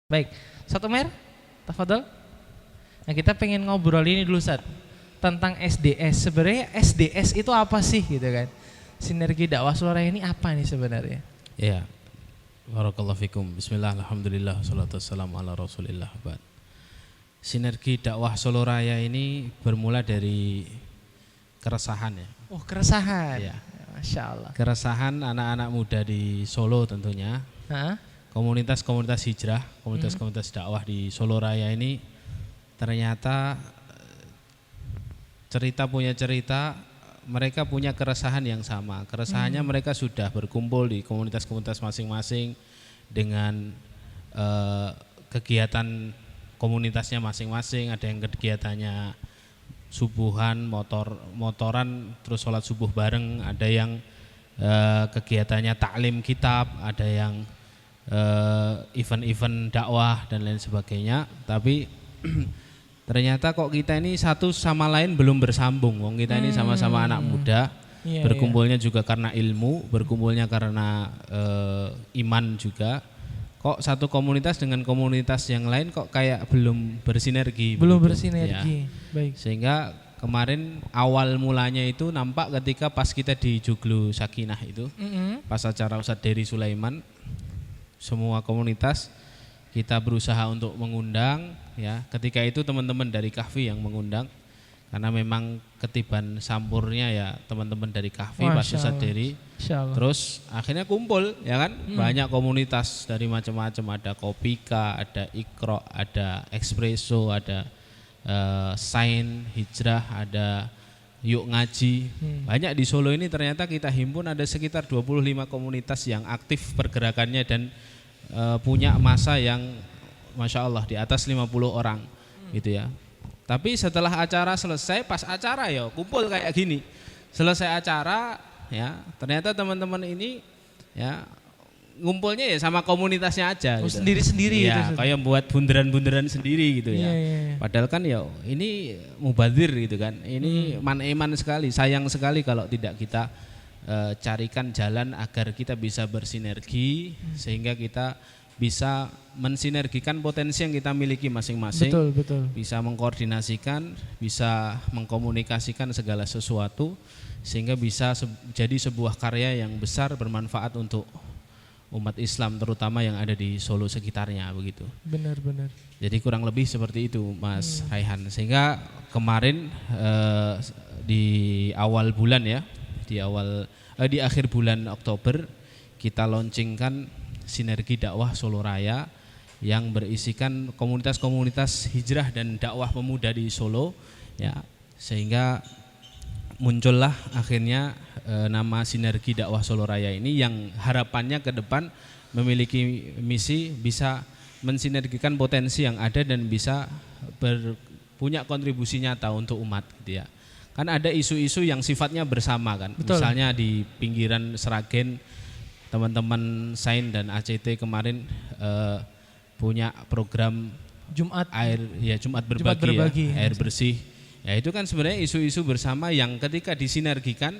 Baik, satu mer, tafadhol. Nah kita pengen ngobrol ini dulu Sat, tentang SDS. Sebenarnya SDS itu apa sih gitu kan? Sinergi dakwah suara ini apa nih sebenarnya? Ya, barakallahu fikum. Bismillah, alhamdulillah, salatu wassalamu ala rasulillah. Sinergi dakwah Solo Raya ini bermula dari keresahan ya. Oh keresahan, Ya. Masya Allah. Keresahan anak-anak muda di Solo tentunya. Hah? Komunitas-komunitas hijrah, komunitas-komunitas dakwah di Solo Raya ini ternyata punya cerita, mereka punya keresahan yang sama. Keresahannya mereka sudah berkumpul di komunitas-komunitas masing-masing dengan kegiatan komunitasnya masing-masing. Ada yang kegiatannya subuhan, motoran, terus sholat subuh bareng. Ada yang kegiatannya taklim kitab, ada yang event-event dakwah dan lain sebagainya. Tapi ternyata kok kita ini satu sama lain belum bersambung. Wong kita ini sama-sama anak muda, berkumpulnya juga karena ilmu, berkumpulnya karena iman juga. Kok satu komunitas dengan komunitas yang lain kok kayak belum bersinergi. Belum begitu. bersinergi. Ya. Baik. Sehingga kemarin awal mulanya itu nampak ketika pas kita di Joglo Sakinah itu, pas acara Ustadz Dery Sulaiman, semua komunitas kita berusaha untuk mengundang ya. Ketika itu teman-teman dari Kahfi yang mengundang karena memang ketiban sampurnya ya teman-teman dari Kahfi pas Ustadz Dery. Terus akhirnya kumpul ya kan, banyak komunitas dari macam-macam, ada Kopika, ada Ikro, ada Espresso, ada Sain Hijrah, ada Yuk Ngaji. Banyak di Solo ini ternyata kita himpun ada sekitar 25 komunitas yang aktif pergerakannya dan punya massa yang Masya Allah di atas 50 orang gitu ya. Tapi setelah acara selesai, pas acara ya kumpul kayak gini. Selesai acara ya, ternyata teman-teman ini ya ngumpulnya ya sama komunitasnya aja gitu. Sendiri-sendiri ya, gitu. kayak buat bundaran-bundaran sendiri gitu ya. Iya. Padahal kan ya ini mubadzir gitu kan. Ini man-eman sekali, sayang sekali kalau tidak kita carikan jalan agar kita bisa bersinergi sehingga kita bisa mensinergikan potensi yang kita miliki masing-masing. Betul. Bisa mengkoordinasikan, bisa mengkomunikasikan segala sesuatu sehingga bisa jadi sebuah karya yang besar bermanfaat untuk umat Islam terutama yang ada di Solo sekitarnya begitu. Benar. Jadi kurang lebih seperti itu Mas Raihan. Sehingga kemarin di awal bulan ya, di akhir bulan Oktober kita launchingkan Sinergi Dakwah Solo Raya yang berisikan komunitas-komunitas hijrah dan dakwah pemuda di Solo ya, sehingga muncullah akhirnya nama Sinergi Dakwah Solo Raya ini yang harapannya ke depan memiliki misi bisa mensinergikan potensi yang ada dan bisa punya kontribusi nyata untuk umat gitu ya. Kan ada isu-isu yang sifatnya bersama kan. Betul. Misalnya di pinggiran Sragen teman-teman Sain dan ACT kemarin punya program Jumat berbagi ya, air bersih. Ya itu kan sebenarnya isu-isu bersama yang ketika disinergikan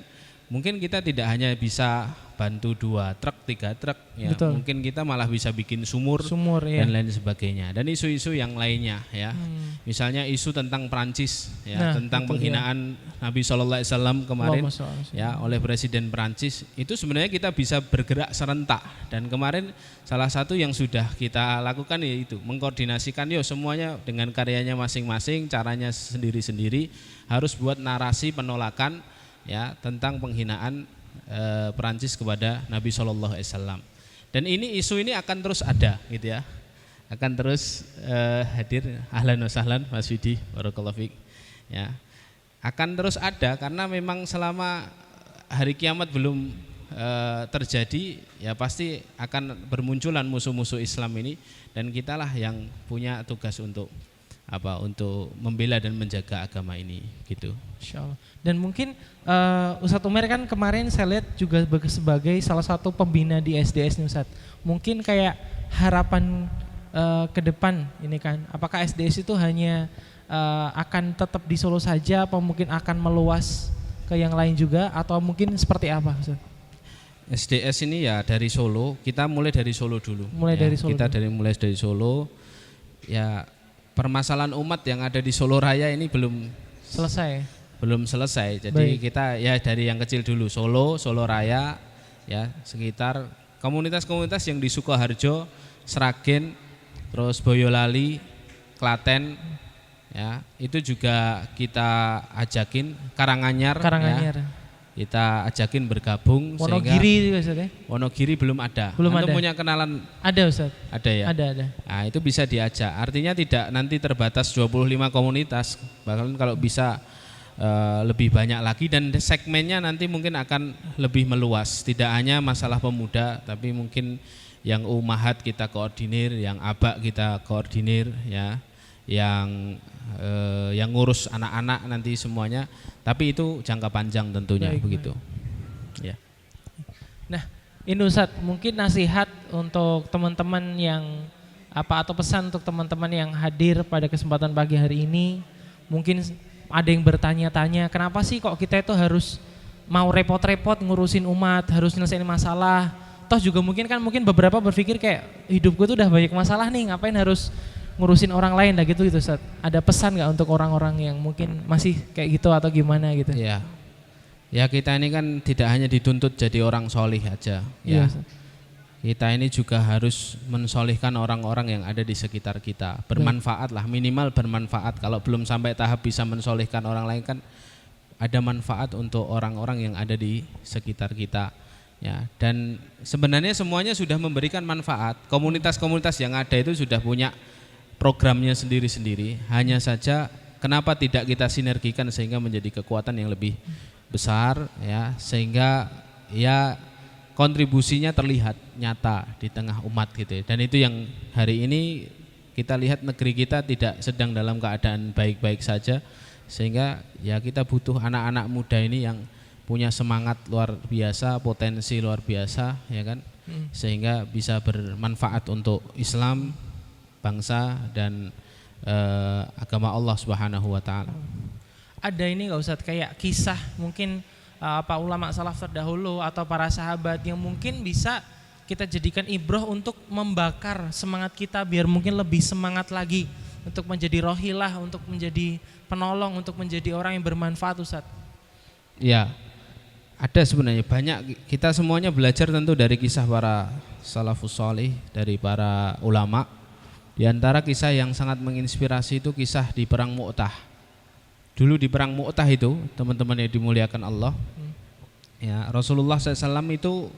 mungkin kita tidak hanya bisa bantu 2 truk, 3 truk ya. Mungkin kita malah bisa bikin sumur ya. dan lain sebagainya. Dan isu-isu yang lainnya ya. Misalnya isu tentang Prancis ya, tentang penghinaan Nabi SAW kemarin ya oleh Presiden Prancis. Itu sebenarnya kita bisa bergerak serentak dan kemarin salah satu yang sudah kita lakukan yaitu mengkoordinasikan semuanya dengan karyanya masing-masing, caranya sendiri-sendiri harus buat narasi penolakan ya tentang penghinaan Perancis kepada Nabi SAW. Dan isu ini akan terus ada gitu ya, akan terus hadir. Ahlan wa sahlan Mas Widi, barakallahu fiik ya, akan terus ada karena memang selama hari kiamat belum terjadi ya pasti akan bermunculan musuh-musuh Islam ini dan kitalah yang punya tugas untuk membela dan menjaga agama ini gitu. Insyaallah. Dan mungkin Ustadz Umer kan kemarin saya lihat juga sebagai salah satu pembina di SDS nih Ustadz. Mungkin kayak harapan ke depan ini kan, apakah SDS itu hanya akan tetap di Solo saja atau mungkin akan meluas ke yang lain juga atau mungkin seperti apa Ustadz? SDS ini ya dari Solo, kita mulai dari Solo dulu. Mulai dari Solo. Kita mulai dari Solo. ya permasalahan umat yang ada di Solo Raya ini belum selesai. Jadi Baik. kita ya dari yang kecil dulu, Solo Raya, ya sekitar komunitas-komunitas yang di Sukoharjo, Sragen, terus Boyolali, Klaten, ya itu juga kita ajakin Karanganyar. Ya, kita ajakin bergabung. Wonogiri juga Ustaz ya? Wonogiri belum ada. Belum Antum ada. punya kenalan? Ada Ustaz. Ada ya? Ada. Nah, itu bisa diajak. Artinya tidak nanti terbatas 25 komunitas. Bahkan kalau bisa lebih banyak lagi, dan segmennya nanti mungkin akan lebih meluas. Tidak hanya masalah pemuda, tapi mungkin yang umahat kita koordinir, yang aba kita koordinir, ya, yang ngurus anak-anak nanti semuanya. Tapi itu jangka panjang tentunya. Baik, begitu. Baik. Ya. Nah, ini Ustadz, mungkin nasihat untuk teman-teman yang atau pesan untuk teman-teman yang hadir pada kesempatan pagi hari ini. Mungkin ada yang bertanya-tanya, kenapa sih kok kita itu harus mau repot-repot ngurusin umat, harus nyelesain masalah. Toh juga mungkin beberapa berpikir kayak hidup gue tuh udah banyak masalah nih, ngapain harus ngurusin orang lain dah gitu Ustaz. Ada pesan nggak untuk orang-orang yang mungkin masih kayak gitu atau gimana gitu? Ya, ya kita ini kan tidak hanya dituntut jadi orang solih aja. Ya. Ustaz. Kita ini juga harus mensolihkan orang-orang yang ada di sekitar kita. Bermanfaat lah, minimal bermanfaat. Kalau belum sampai tahap bisa mensolihkan orang lain kan ada manfaat untuk orang-orang yang ada di sekitar kita. Ya, dan sebenarnya semuanya sudah memberikan manfaat. Komunitas-komunitas yang ada itu sudah punya programnya sendiri-sendiri. Hanya saja kenapa tidak kita sinergikan sehingga menjadi kekuatan yang lebih besar, ya, sehingga ya kontribusinya terlihat nyata di tengah umat gitu ya. Dan itu yang hari ini kita lihat negeri kita tidak sedang dalam keadaan baik-baik saja, sehingga ya kita butuh anak-anak muda ini yang punya semangat luar biasa, potensi luar biasa, ya kan, sehingga bisa bermanfaat untuk Islam, bangsa, dan agama Allah Subhanahu wa taala. Ada ini nggak Ustadz, kayak kisah mungkin ulama salaf terdahulu atau para sahabat yang mungkin bisa kita jadikan ibrah untuk membakar semangat kita biar mungkin lebih semangat lagi untuk menjadi rohilah, untuk menjadi penolong, untuk menjadi orang yang bermanfaat Ustadz? Ya, ada sebenarnya banyak. Kita semuanya belajar tentu dari kisah para salafus sholih, dari para ulama. Di antara kisah yang sangat menginspirasi itu kisah di perang Mu'tah. Dulu di perang Mu'tah itu, teman-teman yang dimuliakan Allah, ya, Rasulullah SAW itu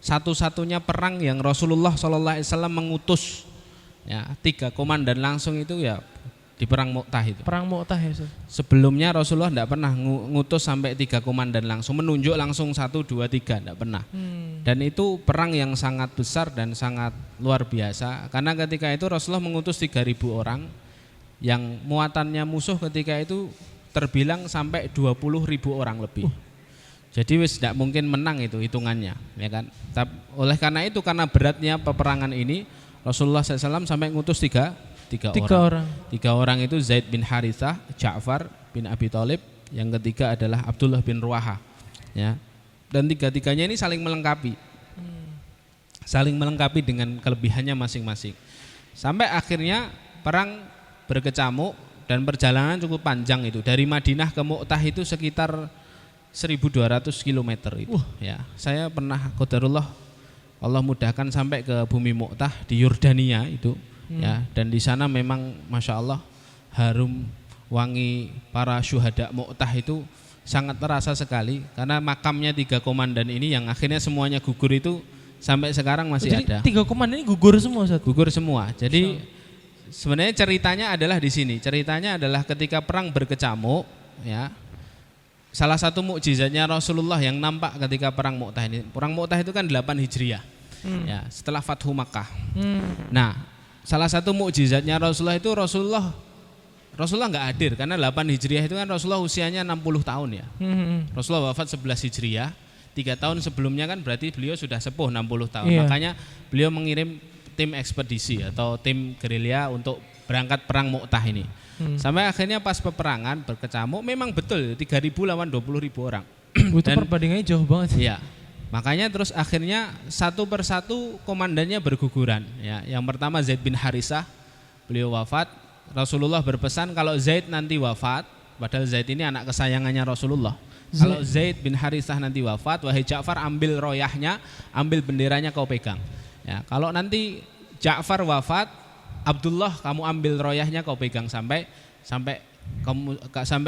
satu-satunya perang yang Rasulullah SAW mengutus, ya, 3 komandan langsung itu ya di perang Mu'tah itu. Perang Mu'tah ya Ustaz. Sebelumnya Rasulullah tidak pernah ngutus sampai 3 komandan langsung, menunjuk langsung 1, 2, 3, tidak pernah. Dan itu perang yang sangat besar dan sangat luar biasa, karena ketika itu Rasulullah mengutus 3.000 orang, yang muatannya musuh ketika itu terbilang sampai 20.000 orang lebih. Jadi wis tidak mungkin menang itu hitungannya, ya kan. Oleh karena itu, karena beratnya peperangan ini, Rasulullah SAW sampai ngutus tiga orang. 3 orang itu Zaid bin Harithah, Ja'far bin Abi Thalib, yang ketiga adalah Abdullah bin Ruwaha, ya. Dan 3-tiganya ini saling melengkapi, saling melengkapi dengan kelebihannya masing-masing. Sampai akhirnya perang berkecamuk dan perjalanan cukup panjang itu. Dari Madinah ke Mu'tah itu sekitar 1.200 km itu. Ya, saya pernah qadarullah Allah mudahkan sampai ke bumi Mu'tah di Yordania itu. Ya, dan di sana memang masya Allah harum wangi para syuhada Mu'tah itu sangat terasa sekali, karena makamnya 3 komandan ini yang akhirnya semuanya gugur itu sampai sekarang masih ada. 3 komandan ini gugur semua Ustaz? Gugur semua. Jadi sebenarnya ceritanya adalah di sini. Ceritanya adalah ketika perang berkecamuk, ya. Salah satu mukjizatnya Rasulullah yang nampak ketika perang Mu'tah ini. Perang Mu'tah itu kan 8 Hijriah. Ya, setelah Fathu Makkah. Nah, salah satu mukjizatnya Rasulullah itu Rasulullah enggak hadir karena 8 Hijriah itu kan Rasulullah usianya 60 tahun ya. Rasulullah wafat 11 Hijriah. 3 tahun sebelumnya kan berarti beliau sudah sepuh 60 tahun. Iya. Makanya beliau mengirim tim ekspedisi atau tim gerilya untuk berangkat perang Mu'tah ini. Sampai akhirnya pas peperangan berkecamuk memang betul 3.000 lawan 20.000 orang. Itu perbandingannya jauh banget. Iya. Makanya terus akhirnya satu persatu komandannya berguguran. Ya, yang pertama Zaid bin Harithah, beliau wafat, Rasulullah berpesan kalau Zaid nanti wafat, padahal Zaid ini anak kesayangannya Rasulullah. Kalau Zaid bin Harithah nanti wafat, wahai Ja'far, ambil royahnya, ambil benderanya kau pegang. Ya, kalau nanti Ja'far wafat, Abdullah kamu ambil royahnya kau pegang sampai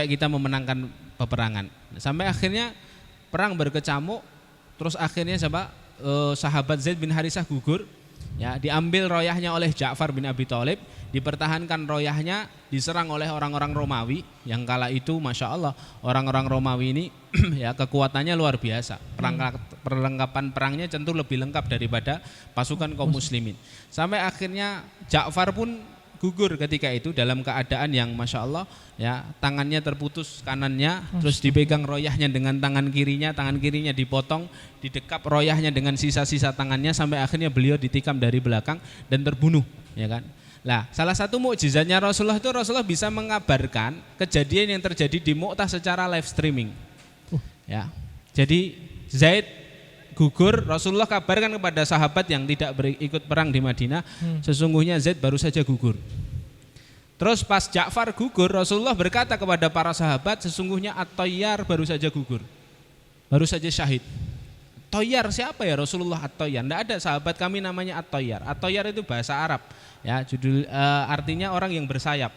kita memenangkan peperangan. Sampai akhirnya perang berkecamuk, terus akhirnya sahabat Zaid bin Harithah gugur. Ya, diambil royahnya oleh Ja'far bin Abi Thalib, dipertahankan royahnya, diserang oleh orang-orang Romawi yang kala itu Masya Allah orang-orang Romawi ini ya kekuatannya luar biasa, perlengkapan perangnya tentu lebih lengkap daripada pasukan kaum muslimin. Sampai akhirnya Ja'far pun gugur ketika itu dalam keadaan yang Masya Allah ya, tangannya terputus kanannya, terus dipegang royahnya dengan tangan kirinya dipotong, didekap royahnya dengan sisa-sisa tangannya, sampai akhirnya beliau ditikam dari belakang dan terbunuh, ya kan. Lah, salah satu mukjizatnya Rasulullah itu Rasulullah bisa mengabarkan kejadian yang terjadi di Mu'tah secara live streaming. Ya. Jadi Zaid gugur, Rasulullah kabarkan kepada sahabat yang tidak ikut perang di Madinah, sesungguhnya Zaid baru saja gugur. Terus pas Ja'far gugur, Rasulullah berkata kepada para sahabat, sesungguhnya At-Tayyar baru saja gugur, baru saja syahid. Tayyar siapa ya Rasulullah? At-Tayyar. Tidak ada sahabat kami namanya At-Tayyar. At-Tayyar itu bahasa Arab, ya, artinya orang yang bersayap.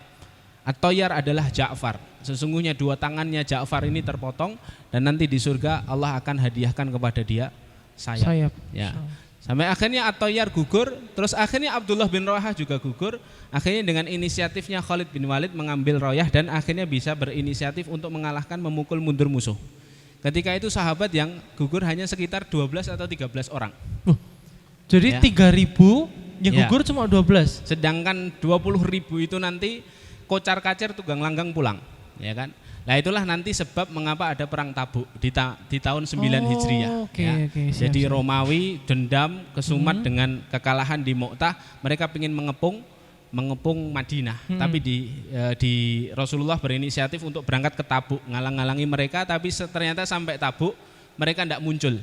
At-Tayyar adalah Ja'far. Sesungguhnya dua tangannya Ja'far ini terpotong dan nanti di surga Allah akan hadiahkan kepada dia sayap. Ya. Sampai akhirnya At-Tayyar gugur, terus akhirnya Abdullah bin Rawahah juga gugur. Akhirnya dengan inisiatifnya Khalid bin Walid mengambil royah dan akhirnya bisa berinisiatif untuk mengalahkan, memukul mundur musuh. Ketika itu sahabat yang gugur hanya sekitar 12 atau 13 orang. Jadi ya. 3.000 yang gugur cuma 12. Sedangkan 20.000 itu nanti kocar-kacir tunggang langgang pulang, ya kan? Nah itulah nanti sebab mengapa ada perang Tabuk di tahun 9 Hijriah. Siap. Jadi Romawi dendam kesumat dengan kekalahan di Mu'tah, mereka ingin mengepung Madinah. Tapi di Rasulullah berinisiatif untuk berangkat ke Tabuk, ngalang-ngalangi mereka, tapi ternyata sampai Tabuk mereka tidak muncul.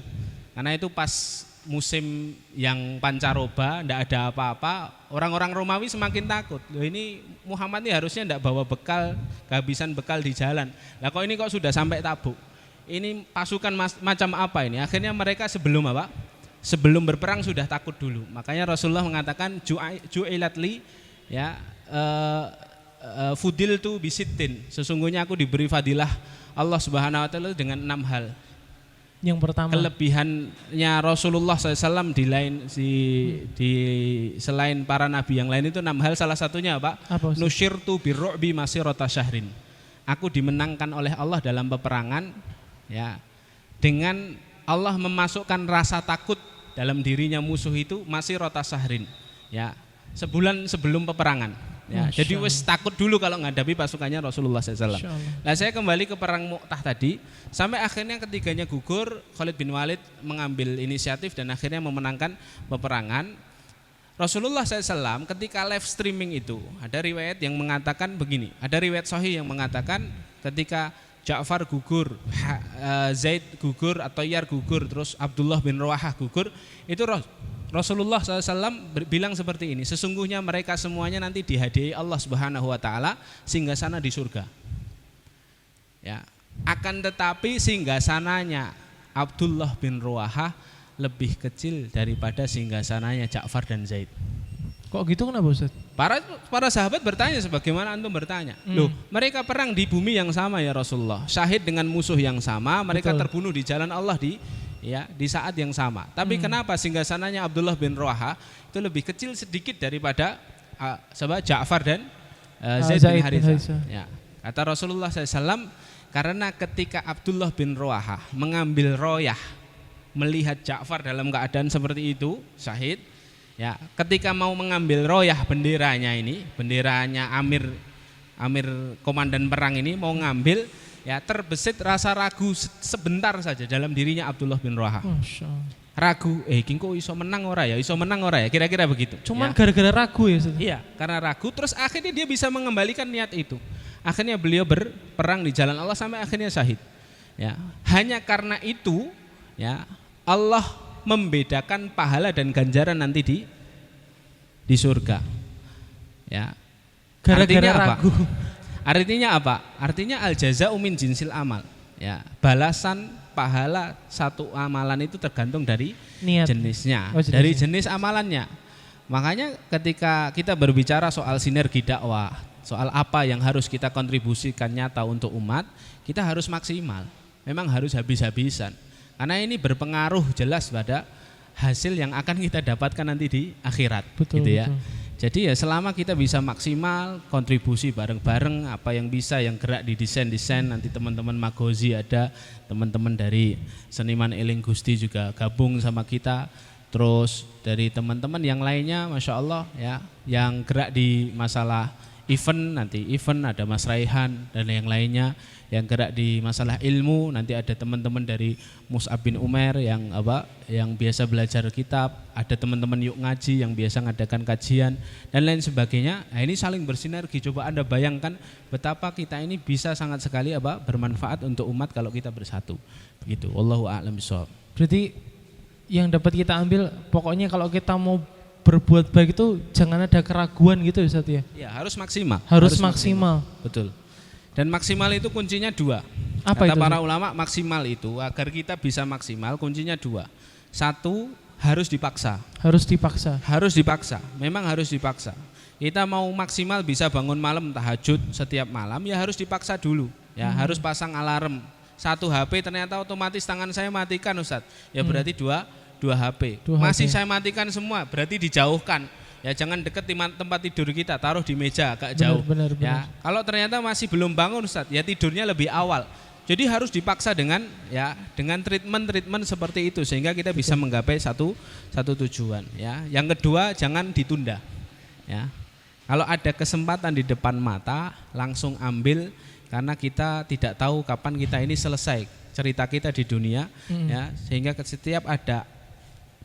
Karena itu pas musim yang pancaroba, tidak ada apa-apa, orang-orang Romawi semakin takut. Loh, ini Muhammad ini harusnya tidak bawa bekal, kehabisan bekal di jalan. Lah kok ini kok sudah sampai Tabuk? Ini pasukan macam apa ini? Akhirnya mereka sebelum berperang sudah takut dulu. Makanya Rasulullah mengatakan ju'ilat li ya fudiltu bisittin. Sesungguhnya aku diberi fadilah Allah Subhanahu wa taala dengan 6 hal. Yang pertama, kelebihannya Rasulullah SAW di selain para nabi yang lain itu 6 hal. Salah satunya apa? Nusyirtu birru'bi masirata syahrin. Aku dimenangkan oleh Allah dalam peperangan, ya, dengan Allah memasukkan rasa takut dalam dirinya musuh itu masirata syahrin, ya, sebulan sebelum peperangan. Ya, jadi wis takut dulu kalau menghadapi pasukannya Rasulullah SAW. Nah, saya kembali ke perang Mu'tah tadi, sampai akhirnya ketiganya gugur, Khalid bin Walid mengambil inisiatif dan akhirnya memenangkan peperangan. Rasulullah SAW ketika live streaming itu ada riwayat yang mengatakan begini, ada riwayat sahih yang mengatakan ketika Ja'far gugur, Zaid gugur, At-Tayyar gugur, terus Abdullah bin Rawahah gugur, itu Rasulullah SAW bilang seperti ini, sesungguhnya mereka semuanya nanti dihadiahi Allah Subhanahu wa taala singgasana di surga. Ya, akan tetapi singgasananya Abdullah bin Rawahah lebih kecil daripada singgasananya Ja'far dan Zaid. Kok gitu, kenapa Ustaz? Para sahabat bertanya sebagaimana antum bertanya. Loh, mereka perang di bumi yang sama ya Rasulullah, syahid dengan musuh yang sama, mereka terbunuh di jalan Allah di saat yang sama. Tapi kenapa singgasananya Abdullah bin Rawahah itu lebih kecil sedikit daripada Ja'far dan Zaid bin Harithah? Ya. Kata Rasulullah SAW, karena ketika Abdullah bin Rawahah mengambil royah melihat Ja'far dalam keadaan seperti itu, syahid, ya, ketika mau mengambil royah benderanya Amir komandan perang ini mau ngambil, ya, terbesit rasa ragu sebentar saja dalam dirinya Abdullah bin Rawahah. Ragu, kingko iso menang ora ya, kira-kira begitu. Cuman gara-gara ragu ya Ustaz? Iya, karena ragu, terus akhirnya dia bisa mengembalikan niat itu. Akhirnya beliau berperang di jalan Allah sampai akhirnya syahid. Ya, hanya karena itu, ya, Allah membedakan pahala dan ganjaran nanti di surga. Ya, Gara-gara ragu. Artinya apa? Artinya al jaza'u min jinsil amal. Ya, balasan pahala satu amalan itu tergantung dari Niat. jenisnya, Oh, jenisnya. dari jenis amalannya. Makanya ketika kita berbicara soal sinergi dakwah, soal apa yang harus kita kontribusikan nyata untuk umat, kita harus maksimal. Memang harus habis-habisan. Karena ini berpengaruh jelas pada hasil yang akan kita dapatkan nanti di akhirat. Betul, gitu ya. betul. Jadi ya selama kita bisa maksimal kontribusi bareng-bareng, apa yang bisa, yang gerak di desain-desain, nanti teman-teman Magozi ada, teman-teman dari Seniman Eling Gusti juga gabung sama kita, terus dari teman-teman yang lainnya Masya Allah ya, yang gerak di masalah event, nanti event ada Mas Raihan dan yang lainnya, yang gerak di masalah ilmu, nanti ada teman-teman dari Mus'ab bin Umair yang biasa belajar kitab, ada teman-teman Yuk Ngaji yang biasa ngadakan kajian dan lain sebagainya. Nah, ini saling bersinergi. Coba Anda bayangkan betapa kita ini bisa sangat sekali bermanfaat untuk umat kalau kita bersatu. Begitu. Wallahu a'lam bishawab. Berarti yang dapat kita ambil, pokoknya kalau kita mau berbuat baik itu jangan ada keraguan gitu ya Ustaz ya. Ya, harus maksimal. Harus maksimal. Betul. Dan maksimal itu kuncinya 2. Apa Kata itu? para ulama, maksimal itu agar kita bisa maksimal kuncinya 2. 1, harus dipaksa. Harus dipaksa. Harus dipaksa. Memang harus dipaksa. Kita mau maksimal bisa bangun malam tahajud setiap malam, ya harus dipaksa dulu. Ya, harus pasang alarm. 1 HP ternyata otomatis tangan saya matikan Ustaz. Ya berarti 2 HP. Masih saya matikan semua, berarti dijauhkan. Ya jangan dekat tempat tidur kita, taruh di meja agak jauh. Benar. Ya, kalau ternyata masih belum bangun Ustaz, ya tidurnya lebih awal. Jadi harus dipaksa dengan treatment seperti itu sehingga kita bisa menggapai satu tujuan. Ya, yang kedua jangan ditunda. Ya, kalau ada kesempatan di depan mata langsung ambil karena kita tidak tahu kapan kita ini selesai cerita kita di dunia. Ya, sehingga setiap ada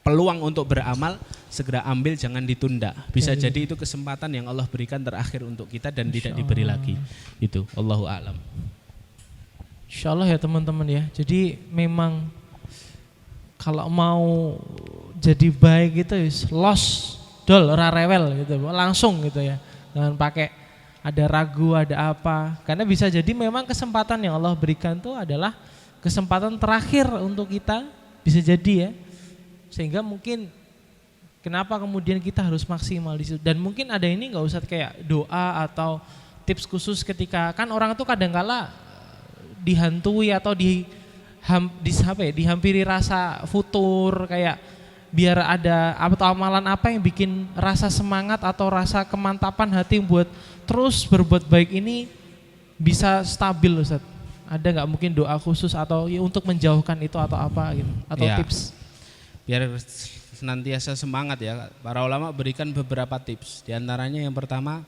peluang untuk beramal segera ambil, jangan ditunda. Bisa jadi itu kesempatan yang Allah berikan terakhir untuk kita dan tidak diberi lagi. Itu Allahu a'lam. Insyaallah ya teman-teman ya. Jadi memang kalau mau jadi baik gitu los dol ora rewel gitu, langsung gitu ya. Jangan pakai ada ragu, ada apa. Karena bisa jadi memang kesempatan yang Allah berikan itu adalah kesempatan terakhir untuk kita, bisa jadi ya. Sehingga mungkin kenapa kemudian kita harus maksimal di situ. Dan mungkin ada ini nggak usah kayak doa atau tips khusus ketika kan orang tuh kadang-kala dihantui atau dihampiri rasa futur, kayak biar ada atau amalan apa yang bikin rasa semangat atau rasa kemantapan hati buat terus berbuat baik ini bisa stabil Ustaz. Ada nggak mungkin doa khusus atau ya untuk menjauhkan itu atau apa gitu atau ya, tips? Biar senantiasa semangat ya, para ulama berikan beberapa tips. Di antaranya yang pertama,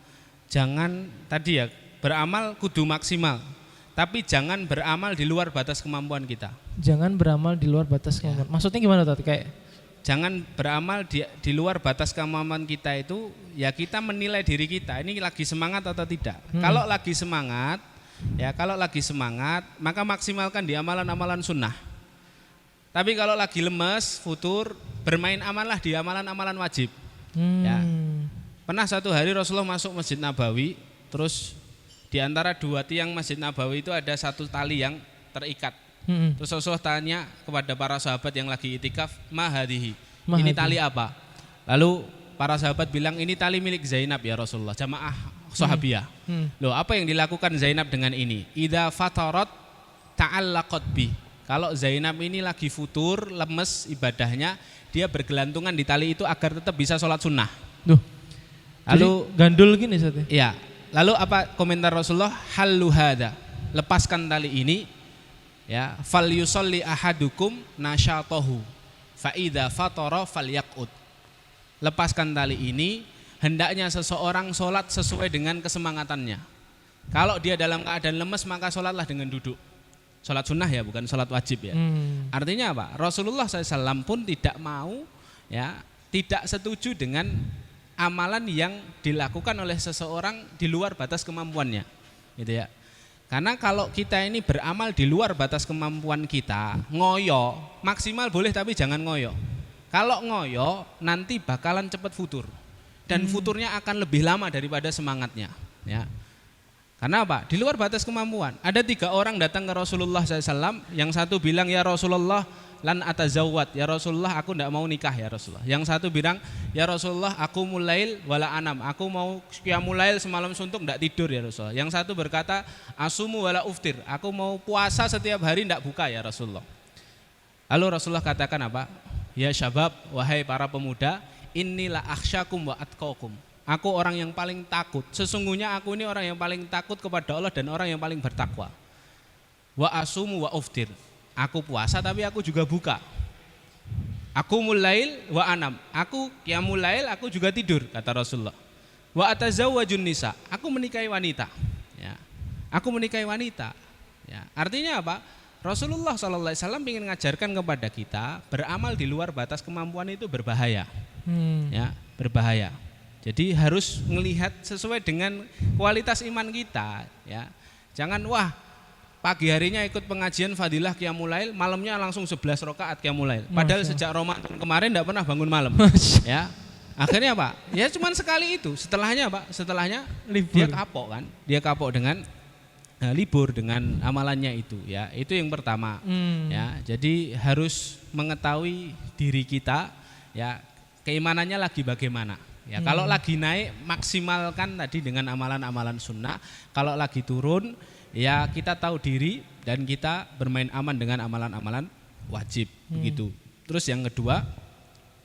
jangan tadi ya, beramal kudu maksimal, tapi jangan beramal di luar batas kemampuan kita. Jangan beramal di luar batas kemampuan. Maksudnya gimana tadi? Kayak jangan beramal di luar batas kemampuan kita itu ya kita menilai diri kita ini lagi semangat atau tidak. Kalau lagi semangat maka maksimalkan di amalan-amalan sunnah. Tapi kalau lagi lemes, futur, bermain amal di amalan-amalan wajib. Ya. Pernah satu hari Rasulullah masuk Masjid Nabawi, terus di antara 2 tiang Masjid Nabawi itu ada 1 tali yang terikat. Terus Rasulullah tanya kepada para sahabat yang lagi itikaf, ma hadhihi, ini tali apa? Lalu para sahabat bilang, ini tali milik Zainab ya Rasulullah, jamaah sahabiyah. Loh, apa yang dilakukan Zainab dengan ini? Idza fatarat ta'allaqat bi. Kalau Zainab ini lagi futur, lemes ibadahnya, dia bergelantungan di tali itu agar tetap bisa sholat sunnah. Duh. Lalu gandul gini Ustaz. Iya. Lalu apa komentar Rasulullah? Hallu hada. Lepaskan tali ini. Ya, fal yusolli ahadukum nasyatahu. Fa idza fatara falyaqut. Lepaskan tali ini, hendaknya seseorang sholat sesuai dengan kesemangatannya. Kalau dia dalam keadaan lemes maka sholatlah dengan duduk. Sholat sunnah ya, bukan sholat wajib ya. Artinya apa? Rasulullah SAW pun tidak mau ya, tidak setuju dengan amalan yang dilakukan oleh seseorang di luar batas kemampuannya, gitu ya. Karena kalau kita ini beramal di luar batas kemampuan kita, ngoyo, maksimal boleh tapi jangan ngoyo. Kalau ngoyo nanti bakalan cepat futur dan futurnya akan lebih lama daripada semangatnya. Ya. Karena apa? Di luar batas kemampuan. Ada 3 orang datang ke Rasulullah SAW, yang satu bilang, ya Rasulullah lan atazawwad, ya Rasulullah aku tidak mau nikah ya Rasulullah. Yang satu bilang, ya Rasulullah aku mulail wala anam, aku mau qiyamulail semalam suntuk tidak tidur ya Rasulullah. Yang satu berkata, asumu wala uftir, aku mau puasa setiap hari tidak buka ya Rasulullah. Lalu Rasulullah katakan apa? Ya syabab, wahai para pemuda, inilah akhsyakum wa atqakum. Aku orang yang paling takut. Sesungguhnya aku ini orang yang paling takut kepada Allah dan orang yang paling bertakwa. Wa asumu wa uftir. Aku puasa tapi aku juga buka. Aku mulail wa anam. Aku qiyamul lail, aku juga tidur, kata Rasulullah. Wa atazawwajun nisa. Aku menikahi wanita. Ya. Aku menikahi wanita. Ya. Artinya apa? Rasulullah SAW ingin mengajarkan kepada kita, beramal di luar batas kemampuan itu berbahaya. Ya, berbahaya. Jadi harus melihat sesuai dengan kualitas iman kita, ya. Jangan wah pagi harinya ikut pengajian fadilah qiyamul lail, malamnya langsung 11 rakaat qiyamul lail. Padahal sejak Ramadan kemarin tidak pernah bangun malam. Ya. Akhirnya apa? Ya cuman sekali itu. Setelahnya apa? Setelahnya libur. Dia kapok kan? Dia kapok dengan libur dengan amalannya itu, ya. Itu yang pertama. Ya. Jadi harus mengetahui diri kita, ya. Keimanannya lagi bagaimana? Ya, kalau lagi naik maksimalkan tadi dengan amalan-amalan sunnah. Kalau lagi turun, ya kita tahu diri dan kita bermain aman dengan amalan-amalan wajib, begitu. Terus yang kedua,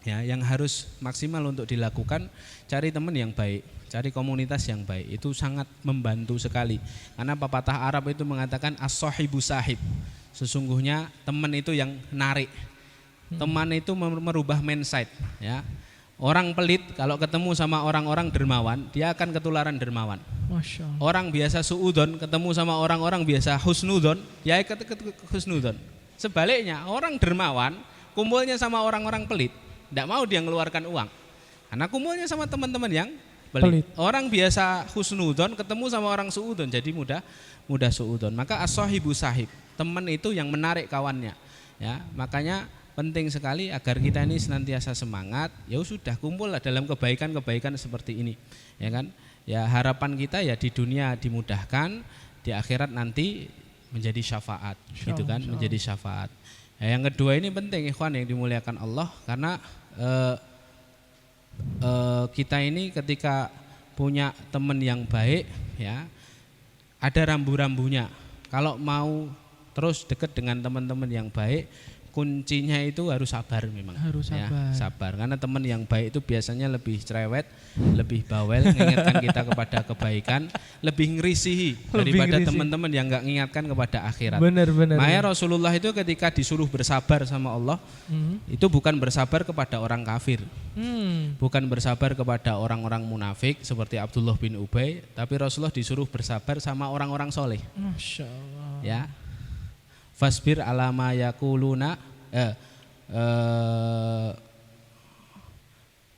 ya yang harus maksimal untuk dilakukan, cari teman yang baik, cari komunitas yang baik. Itu sangat membantu sekali. Karena pepatah Arab itu mengatakan as-sahibu sahib. Sesungguhnya teman itu yang narik. Teman itu merubah mindset, ya. Orang pelit kalau ketemu sama orang-orang dermawan, dia akan ketularan dermawan. Masya Allah. Orang biasa suudon ketemu sama orang-orang biasa husnudon, dia ikut husnudon. Sebaliknya, orang dermawan kumpulnya sama orang-orang pelit, tidak mau dia mengeluarkan uang. Karena kumpulnya sama teman-teman yang pelit. Orang biasa husnudon ketemu sama orang suudon, jadi mudah suudon. Maka as-sahibu sahib, teman itu yang menarik kawannya. Ya, makanya penting sekali agar kita ini senantiasa semangat. Ya sudah, kumpullah dalam kebaikan-kebaikan seperti ini, ya kan? Ya harapan kita ya di dunia dimudahkan, di akhirat nanti menjadi syafaat, gitu kan? Menjadi syafaat. Ya, yang kedua ini penting, ikhwan yang dimuliakan Allah, karena kita ini ketika punya teman yang baik, ya ada rambu-rambunya. Kalau mau terus dekat dengan teman-teman yang baik, kuncinya itu harus sabar memang. Harus sabar. Ya, sabar. Karena teman yang baik itu biasanya lebih cerewet, lebih bawel, mengingatkan kita kepada kebaikan, lebih ngerisihi daripada teman-teman yang enggak mengingatkan kepada akhirat. Benar. Makanya Rasulullah itu ketika disuruh bersabar sama Allah, itu bukan bersabar kepada orang kafir. Bukan bersabar kepada orang-orang munafik seperti Abdullah bin Ubay, tapi Rasulullah disuruh bersabar sama orang-orang soleh. Masya Allah. Ya. Fasbir alama yakuluna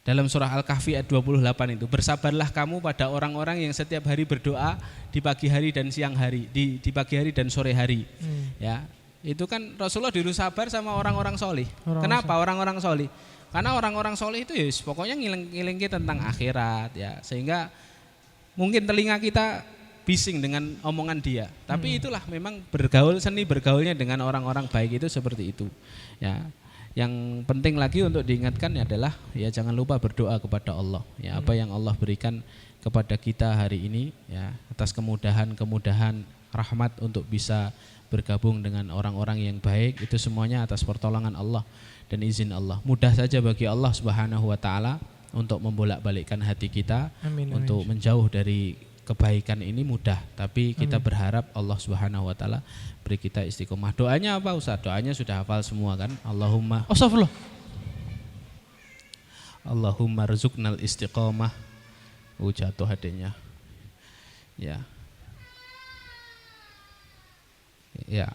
dalam surah Al-Kahfi ayat 28 itu, bersabarlah kamu pada orang-orang yang setiap hari berdoa di pagi hari dan siang hari, di pagi hari dan sore hari. Ya, itu kan Rasulullah disuruh sabar sama orang-orang soleh. Kenapa orang-orang soleh? Karena orang-orang soleh itu ya pokoknya ngiling tentang akhirat, ya, sehingga mungkin telinga kita bising dengan omongan dia, tapi itulah memang seni bergaulnya dengan orang-orang baik itu seperti itu, ya. Yang penting lagi untuk diingatkan adalah ya jangan lupa berdoa kepada Allah, ya. Apa yang Allah berikan kepada kita hari ini, ya, atas kemudahan rahmat untuk bisa bergabung dengan orang-orang yang baik, itu semuanya atas pertolongan Allah dan izin Allah. Mudah saja bagi Allah Subhanahu wa taala untuk membolak-balikkan hati kita. Amin. Untuk menjauh dari kebaikan ini mudah, tapi kita berharap Allah Subhanahu wa taala beri kita istiqomah. Doanya apa Ustaz? Doanya sudah hafal semua kan? Allahumma rzuqnal istiqomah. Jatuh hadinya. Ya. Ya.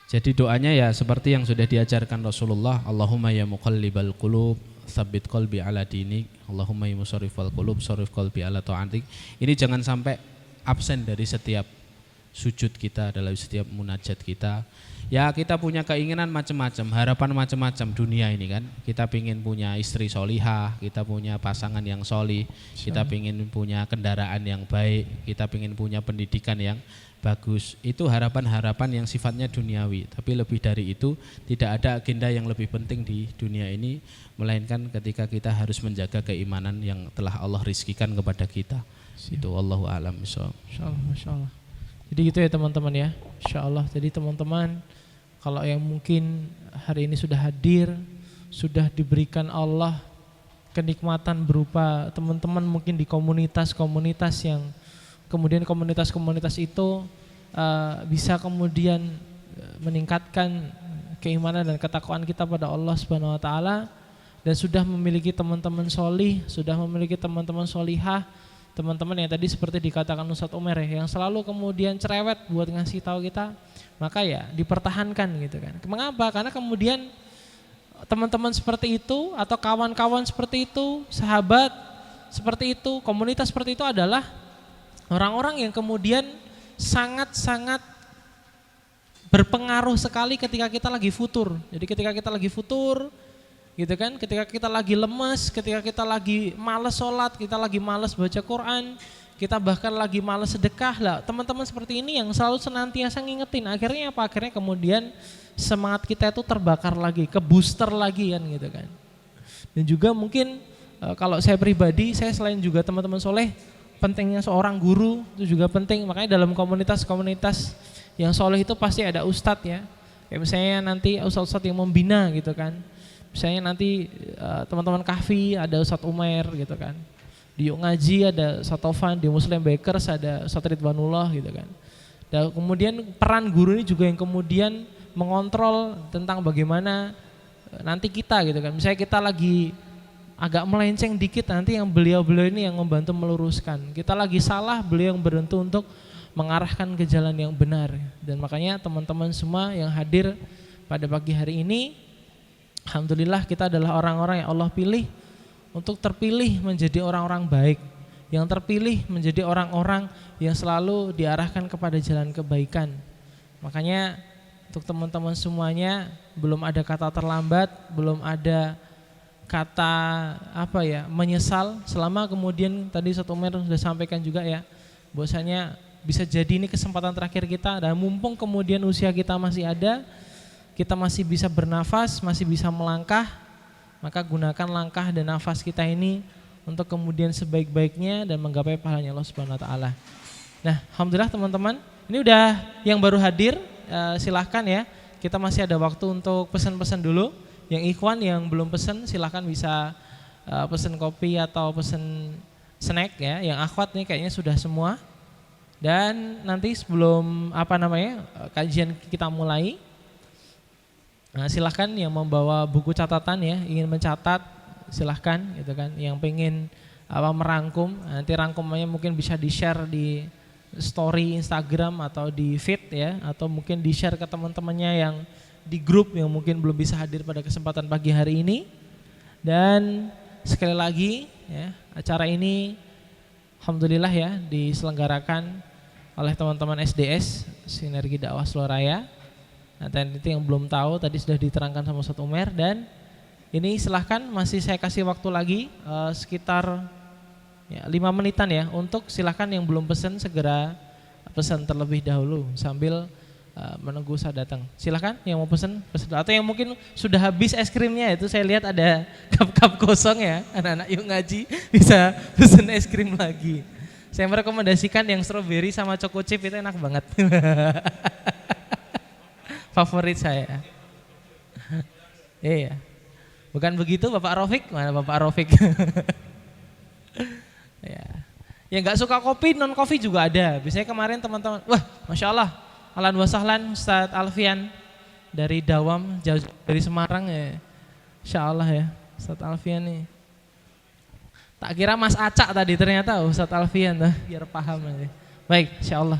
Jadi doanya ya seperti yang sudah diajarkan Rasulullah, Allahumma ya muqallibal qulub tsabbit qalbi ala dinik, Allahumma ya musarrifal qulub sarrif qalbi ala ta'atik. Ini jangan sampai absen dari setiap sujud kita, dalam setiap munajat kita. Ya kita punya keinginan macam-macam, harapan macam-macam dunia ini kan. Kita pingin punya istri solihah, kita punya pasangan yang solih, kita pingin punya kendaraan yang baik, kita pingin punya pendidikan yang bagus. Itu harapan-harapan yang sifatnya duniawi. Tapi lebih dari itu tidak ada agenda yang lebih penting di dunia ini, melainkan ketika kita harus menjaga keimanan yang telah Allah rizkikan kepada kita. Itu Allahu a'lam bishawab. Insyaallah, masyaallah. Jadi gitu ya teman-teman ya. Insyaallah. Jadi teman-teman kalau yang mungkin hari ini sudah hadir, sudah diberikan Allah kenikmatan berupa teman-teman mungkin di komunitas-komunitas yang kemudian komunitas-komunitas itu bisa kemudian meningkatkan keimanan dan ketakwaan kita pada Allah Subhanahu wa taala, dan sudah memiliki teman-teman solih, sudah memiliki teman-teman solihah, teman-teman yang tadi seperti dikatakan Ustadz Umer ya, yang selalu kemudian cerewet buat ngasih tahu kita, maka ya dipertahankan gitu kan. Mengapa? Karena kemudian teman-teman seperti itu atau kawan-kawan seperti itu, sahabat seperti itu, komunitas seperti itu adalah orang-orang yang kemudian sangat-sangat berpengaruh sekali ketika kita lagi futur. Jadi ketika kita lagi futur gitu kan, ketika kita lagi lemes, ketika kita lagi malas sholat, kita lagi malas baca Quran, kita bahkan lagi malas sedekah lah, teman-teman seperti ini yang selalu senantiasa ngingetin. Akhirnya apa? Akhirnya kemudian semangat kita itu terbakar lagi, ke booster lagi kan gitu kan. Dan juga mungkin kalau saya pribadi, saya selain juga teman-teman soleh, pentingnya seorang guru itu juga penting. Makanya dalam komunitas-komunitas yang soleh itu pasti ada ustadz ya. Kayak misalnya nanti ustadz-ustadz yang membina gitu kan. Misalnya nanti teman-teman kahfi ada Ustadz Umair gitu kan. Di Yuk Ngaji ada Ustadz Taufan, di Muslim Bakers ada Ustadz Ridwanullah gitu kan. Dan kemudian peran guru ini juga yang kemudian mengontrol tentang bagaimana nanti kita gitu kan. Misalnya kita lagi agak melenceng dikit, nanti yang beliau-beliau ini yang membantu meluruskan. Kita lagi salah, beliau yang berhentu untuk mengarahkan ke jalan yang benar. Dan makanya teman-teman semua yang hadir pada pagi hari ini, alhamdulillah kita adalah orang-orang yang Allah pilih untuk terpilih menjadi orang-orang baik, yang terpilih menjadi orang-orang yang selalu diarahkan kepada jalan kebaikan. Makanya untuk teman-teman semuanya, belum ada kata terlambat, belum ada kata menyesal, selama kemudian tadi Ustadz Umar sudah sampaikan juga ya, bahwasanya bisa jadi ini kesempatan terakhir kita, dan mumpung kemudian usia kita masih ada, kita masih bisa bernafas, masih bisa melangkah, maka gunakan langkah dan nafas kita ini untuk kemudian sebaik-baiknya dan menggapai pahalanya Allah Subhanahu wa taala. Nah, alhamdulillah teman-teman, ini udah yang baru hadir, silahkan ya, kita masih ada waktu untuk pesan-pesan dulu. Yang ikhwan yang belum pesan silahkan bisa pesan kopi atau pesan snack ya. Yang akhwat nih kayaknya sudah semua. Dan nanti sebelum kajian kita mulai, nah, silahkan yang membawa buku catatan ya, ingin mencatat silahkan gitu kan. Yang pengen merangkum, nanti rangkumannya mungkin bisa di-share di story Instagram atau di feed ya, atau mungkin di-share ke teman-temannya yang di grup yang mungkin belum bisa hadir pada kesempatan pagi hari ini. Dan sekali lagi ya, acara ini alhamdulillah ya diselenggarakan oleh teman-teman SDS Sinergi Dakwah Seloraya. Nah, nanti yang belum tahu tadi sudah diterangkan sama Ustadz Umer, dan ini silahkan masih saya kasih waktu lagi sekitar 5 menitan ya, untuk silahkan yang belum pesan segera pesan terlebih dahulu sambil menunggu saya datang. Silahkan yang mau pesan, atau yang mungkin sudah habis es krimnya, itu saya lihat ada cup-cup kosong ya, anak-anak Yuk Ngaji bisa pesan es krim lagi. Saya merekomendasikan yang strawberry sama choco chip, itu enak banget. Favorit saya. Iya. Bukan begitu Bapak Rafiq? Mana Bapak Rafiq? Ya. Yang nggak suka kopi, non kopi juga ada. Biasanya kemarin teman-teman, wah, masya Allah, ahlan wa sahlan Ustadz Alfian dari Dawam, jauh dari Semarang ya. Insya Allah ya, Ustadz Alfian nih. Tak kira Mas Acak tadi, ternyata Ustadz Alfian tuh, biar paham aja. Baik, insya Allah.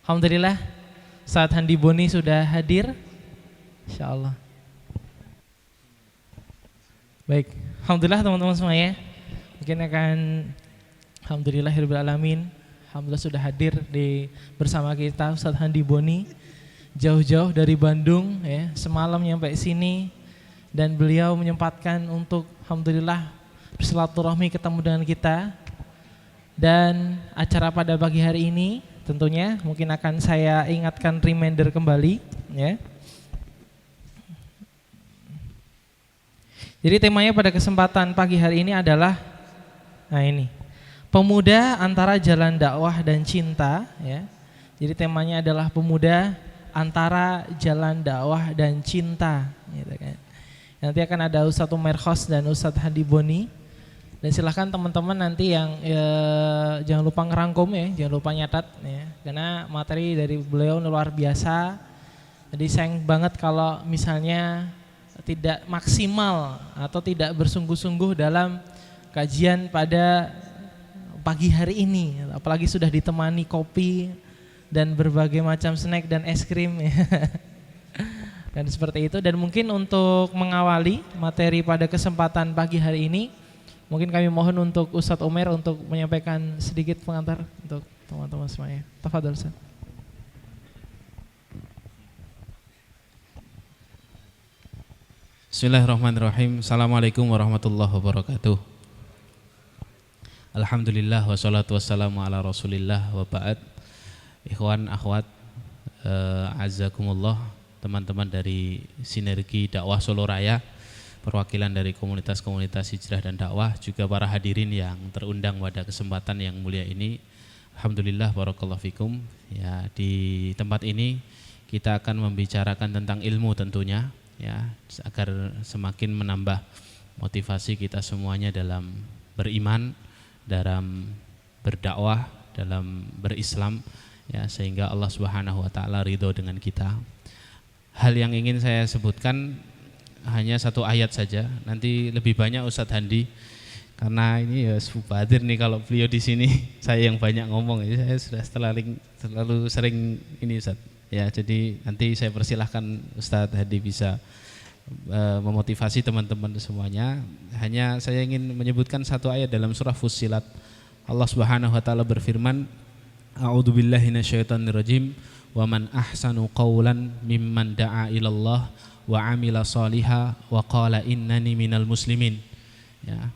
Alhamdulillah, Ustadz Handi Boni sudah hadir. Insya Allah. Baik, alhamdulillah teman-teman semuanya. Mungkin akan alhamdulillahirabbil alamin. alhamdulillah sudah hadir bersama kita Ustadz Handi Boni, jauh-jauh dari Bandung ya, semalam nyampe sini dan beliau menyempatkan untuk alhamdulillah bersilaturahmi ketemu dengan kita. Dan acara pada pagi hari ini tentunya mungkin akan saya ingatkan reminder kembali ya. Jadi temanya pada kesempatan pagi hari ini adalah pemuda antara jalan dakwah dan cinta ya. Jadi temanya adalah pemuda antara jalan dakwah dan cinta gitu kan. Nanti akan ada Ustadz Umair Khos dan Ustadz Handi Boni. Dan silahkan teman-teman nanti yang jangan lupa ngerangkum ya, jangan lupa nyatat ya. Karena materi dari beliau luar biasa. Jadi sayang banget kalau misalnya tidak maksimal atau tidak bersungguh-sungguh dalam kajian pada pagi hari ini, apalagi sudah ditemani kopi dan berbagai macam snack dan es krim ya. Dan seperti itu. Dan mungkin untuk mengawali materi pada kesempatan pagi hari ini, mungkin kami mohon untuk Ustadz Umair untuk menyampaikan sedikit pengantar untuk teman-teman semuanya. Tafadhol Ustaz. Bismillahirrahmanirrahim. Assalamualaikum warahmatullahi wabarakatuh. Alhamdulillah wassalatu wassalamu ala rasulillah wa ba'd. Ikhwan, akhwat, azzakumullah, teman-teman dari Sinergi Dakwah Solo Raya, perwakilan dari komunitas-komunitas hijrah dan dakwah, juga para hadirin yang terundang pada kesempatan yang mulia ini. Alhamdulillah, barakallahu fikum. Ya, di tempat ini kita akan membicarakan tentang ilmu tentunya, ya, agar semakin menambah motivasi kita semuanya dalam beriman, dalam berdakwah, dalam berislam, ya, sehingga Allah Subhanahu wa taala ridho dengan kita. Hal yang ingin saya sebutkan hanya satu ayat saja. Nanti lebih banyak Ustadz Handi, karena ini ya Subadir nih, kalau beliau di sini saya yang banyak ngomong. Saya sudah terlalu sering ini Ustadz. Ya, jadi nanti saya persilahkan Ustadz Hadi bisa memotivasi teman-teman semuanya. Hanya saya ingin menyebutkan satu ayat dalam surah Fussilat. Allah Subhanahu wa taala berfirman, A'udzubillahi minasyaitonirrajim, wa man ahsanu qawlan mimman da'a ilallah wa amila shaliha wa qala innani minal muslimin. Ya.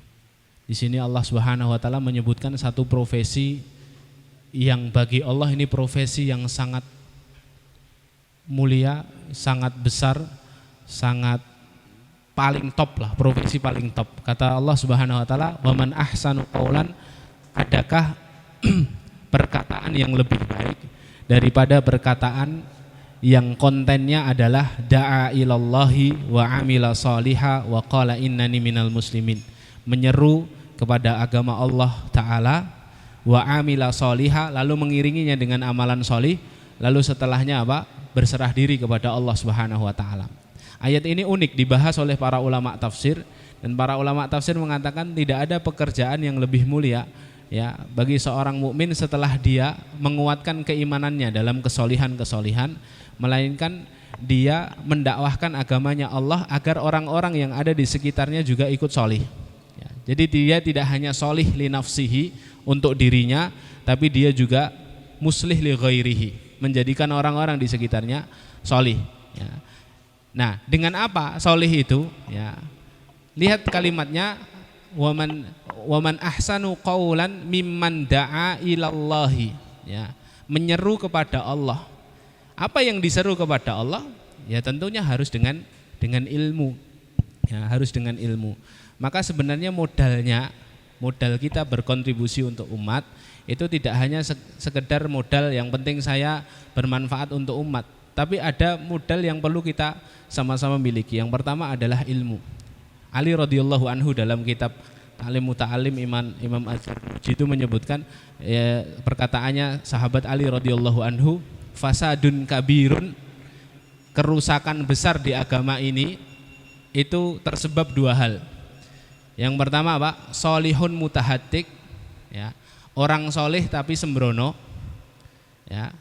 Di sini Allah Subhanahu wa taala menyebutkan satu profesi yang bagi Allah ini profesi yang sangat mulia, sangat besar, sangat paling top lah, profesi paling top. Kata Allah Subhanahu wa taala, "Wa man ahsanu qaulan," adakah perkataan yang lebih baik daripada perkataan yang kontennya adalah da'a ilallahi wa amila shaliha wa qala innani minal muslimin, menyeru kepada agama Allah taala, wa amila shaliha, lalu mengiringinya dengan amalan sholih, lalu setelahnya apa? Berserah diri kepada Allah Subhanahu wa taala. Ayat ini unik, dibahas oleh para ulama tafsir, dan para ulama tafsir mengatakan tidak ada pekerjaan yang lebih mulia ya bagi seorang mukmin setelah dia menguatkan keimanannya dalam kesolihan-kesolihan, melainkan dia mendakwahkan agamanya Allah agar orang-orang yang ada di sekitarnya juga ikut solih ya. Jadi dia tidak hanya solih li nafsihi, untuk dirinya, tapi dia juga muslih li ghairihi, menjadikan orang-orang di sekitarnya solih ya. Nah, dengan apa solih itu ya? Lihat kalimatnya, waman ahsanu qaulan mimman da'a ilallahi ya, menyeru kepada Allah. Apa yang diseru kepada Allah? Ya tentunya harus dengan ilmu ya, harus dengan ilmu. Maka sebenarnya modal kita berkontribusi untuk umat itu tidak hanya sekedar modal yang penting saya bermanfaat untuk umat, tapi ada modal yang perlu kita sama-sama miliki. Yang pertama adalah ilmu. Ali radhiyallahu anhu dalam kitab Ta'lim Muta'allim, Imam Az-Zarnuji itu menyebutkan ya, perkataannya sahabat Ali radhiyallahu anhu, fasadun kabirun, kerusakan besar di agama ini itu tersebab dua hal. Yang pertama apa? Solihun mutahatik ya, orang soleh tapi sembrono ya.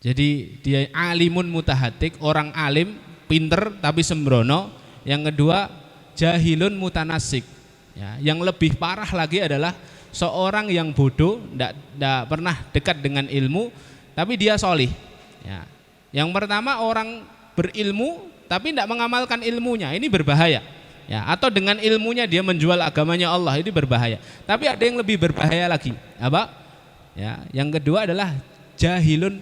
Jadi dia alimun mutahatik, orang alim pinter tapi sembrono. Yang kedua jahilun mutanasik ya. Yang lebih parah lagi adalah seorang yang bodoh, tidak pernah dekat dengan ilmu, tapi dia solih. Ya. Yang pertama orang berilmu tapi tidak mengamalkan ilmunya, ini berbahaya. Ya. Atau dengan ilmunya dia menjual agamanya Allah, ini berbahaya. Tapi ada yang lebih berbahaya lagi. Apa? Ya. Yang kedua adalah jahilun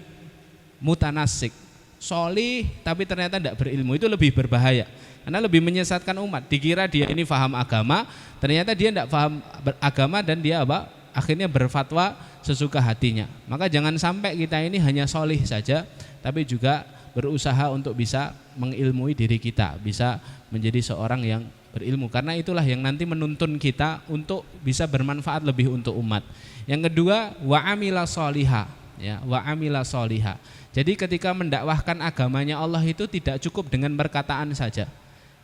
mutanasik, solih tapi ternyata tidak berilmu, itu lebih berbahaya. Karena lebih menyesatkan umat. Dikira dia ini paham agama, ternyata dia tidak paham agama dan dia apa? Akhirnya berfatwa sesuka hatinya. Maka jangan sampai kita ini hanya solih saja, tapi juga berusaha untuk bisa mengilmui diri kita, bisa menjadi seorang yang berilmu. Karena itulah yang nanti menuntun kita untuk bisa bermanfaat lebih untuk umat. Yang kedua, wa amila sholiha, ya, wa amila sholiha. Jadi ketika mendakwahkan agamanya Allah itu tidak cukup dengan perkataan saja,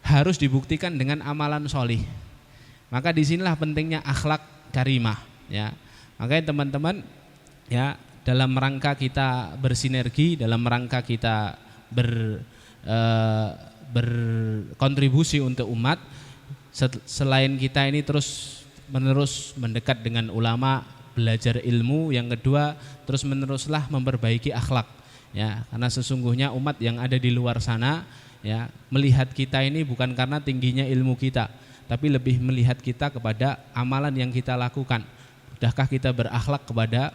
harus dibuktikan dengan amalan solih. Maka disinilah pentingnya akhlak karimah, ya. Makanya teman-teman, ya, dalam rangka kita bersinergi, dalam rangka kita berkontribusi untuk umat, selain kita ini terus menerus mendekat dengan ulama, belajar ilmu, yang kedua terus meneruslah memperbaiki akhlak, ya. Karena sesungguhnya umat yang ada di luar sana, ya, melihat kita ini bukan karena tingginya ilmu kita, tapi lebih melihat kita kepada amalan yang kita lakukan. Sudahkah kita berakhlak kepada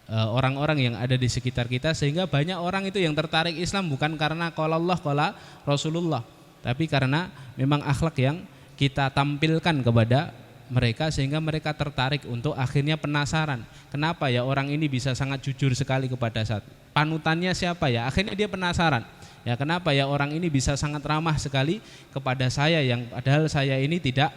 orang-orang yang ada di sekitar kita, sehingga banyak orang itu yang tertarik Islam bukan karena qala Allah qala Rasulullah, tapi karena memang akhlak yang kita tampilkan kepada mereka sehingga mereka tertarik untuk akhirnya penasaran. Kenapa ya orang ini bisa sangat jujur sekali kepada saya? Panutannya siapa ya? Akhirnya dia penasaran. Ya, kenapa ya orang ini bisa sangat ramah sekali kepada saya yang padahal saya ini tidak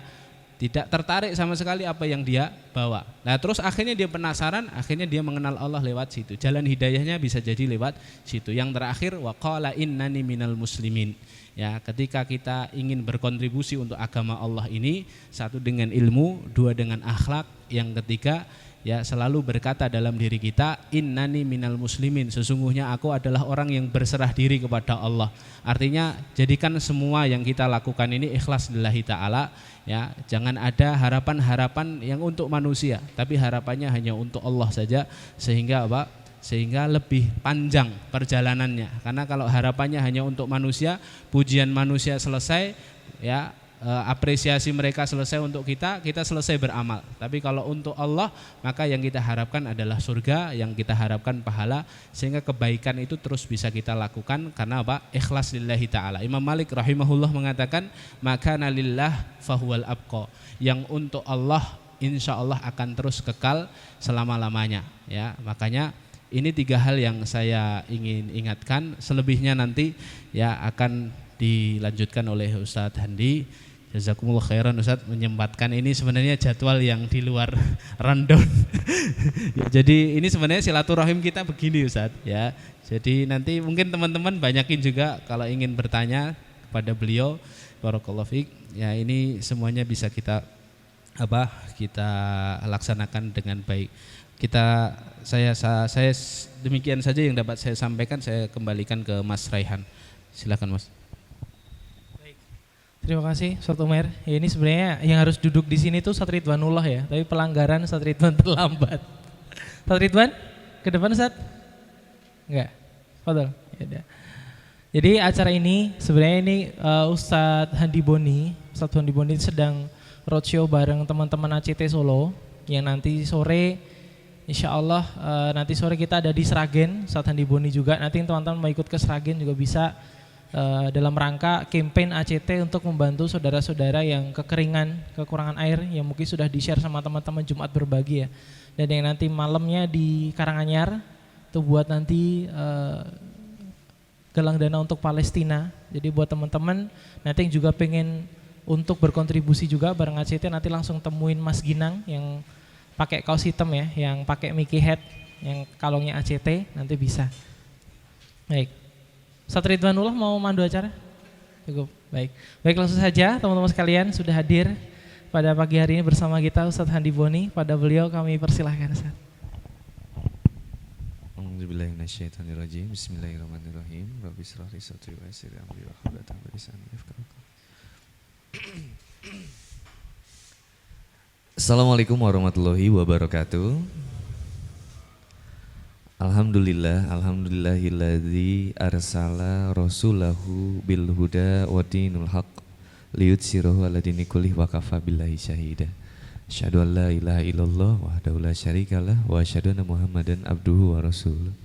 tertarik sama sekali apa yang dia bawa. Nah, terus akhirnya dia penasaran, akhirnya dia mengenal Allah lewat situ. Jalan hidayahnya bisa jadi lewat situ. Yang terakhir, wa qala innani minal muslimin. Ya, ketika kita ingin berkontribusi untuk agama Allah ini, satu dengan ilmu, dua dengan akhlak, yang ketiga ya selalu berkata dalam diri kita, innani minal muslimin, sesungguhnya aku adalah orang yang berserah diri kepada Allah. Artinya jadikan semua yang kita lakukan ini ikhlas lillahi ta'ala, ya. Jangan ada harapan-harapan yang untuk manusia, tapi harapannya hanya untuk Allah saja, sehingga apa? Sehingga lebih panjang perjalanannya. Karena kalau harapannya hanya untuk manusia, pujian manusia selesai, ya, apresiasi mereka selesai untuk kita selesai beramal. Tapi kalau untuk Allah, maka yang kita harapkan adalah surga, yang kita harapkan pahala, sehingga kebaikan itu terus bisa kita lakukan karena apa? Ikhlas lillahi ta'ala. Imam Malik rahimahullah mengatakan, makana lillah fahuwal abqa. Yang untuk Allah insya Allah akan terus kekal selama-lamanya, ya. Makanya ini 3 hal yang saya ingin ingatkan. Selebihnya nanti ya akan dilanjutkan oleh Ustadz Handi. Jazakumullah khairan Ustadz menyempatkan ini, sebenarnya jadwal yang di luar rundown. Ya, jadi ini sebenarnya silaturahim kita begini Ustadz, ya. Jadi nanti mungkin teman-teman banyakin juga kalau ingin bertanya kepada beliau. Barakallahu fiik. Ya, ini semuanya bisa kita laksanakan dengan baik. Saya demikian saja yang dapat saya sampaikan. Saya kembalikan ke Mas Raihan. Silakan Mas. Terima kasih Ustadz Umair. Ya, ini sebenarnya yang harus duduk di sini tuh Ustadz Ridwanullah ya, tapi pelanggaran Ustadz Ridwan terlambat. Ustadz Ridwan, ke depan Ustadz? Enggak. Fadhol. Ya udah. Jadi acara ini sebenarnya ini Ustadz Handi Boni sedang roadshow bareng teman-teman ACT Solo yang nanti sore insya Allah nanti sore kita ada di Sragen. Ustadz Handi Boni juga nanti teman-teman mau ikut ke Sragen juga bisa. Dalam rangka campaign ACT untuk membantu saudara-saudara yang kekurangan air yang mungkin sudah di-share sama teman-teman Jumat Berbagi ya. Dan yang nanti malamnya di Karanganyar itu buat nanti galang dana untuk Palestina. Jadi buat teman-teman nanti yang juga pengen untuk berkontribusi juga bareng ACT, nanti langsung temuin Mas Ginang yang pakai kaos hitam ya, yang pakai Mickey Head, yang kalungnya ACT, nanti bisa. Baik. Ustadz Ridwanullah mau mandu acara? Cukup, baik. Baik, langsung saja teman-teman sekalian sudah hadir pada pagi hari ini bersama kita Ustadz Handi Boni. Pada beliau kami persilahkan Ustadz. A'udzubillahiminasyaitonirrajim. Bismillahirrahmanirrahim. Rabbi shrah li sadri wa yassir li amri wahlul 'uqdatam min lisani yafqahu qawli. Assalamualaikum warahmatullahi wabarakatuh. Alhamdulillahilladzi arsala rasulahu bil huda wa dinul haq liyutsirahu ala dini kullih wa kafa billahi syahida. Asyhadu an la ilaha illallah wahdahu la syarikalah wa asyhadu anna Muhammadan abduhu wa rasuluh.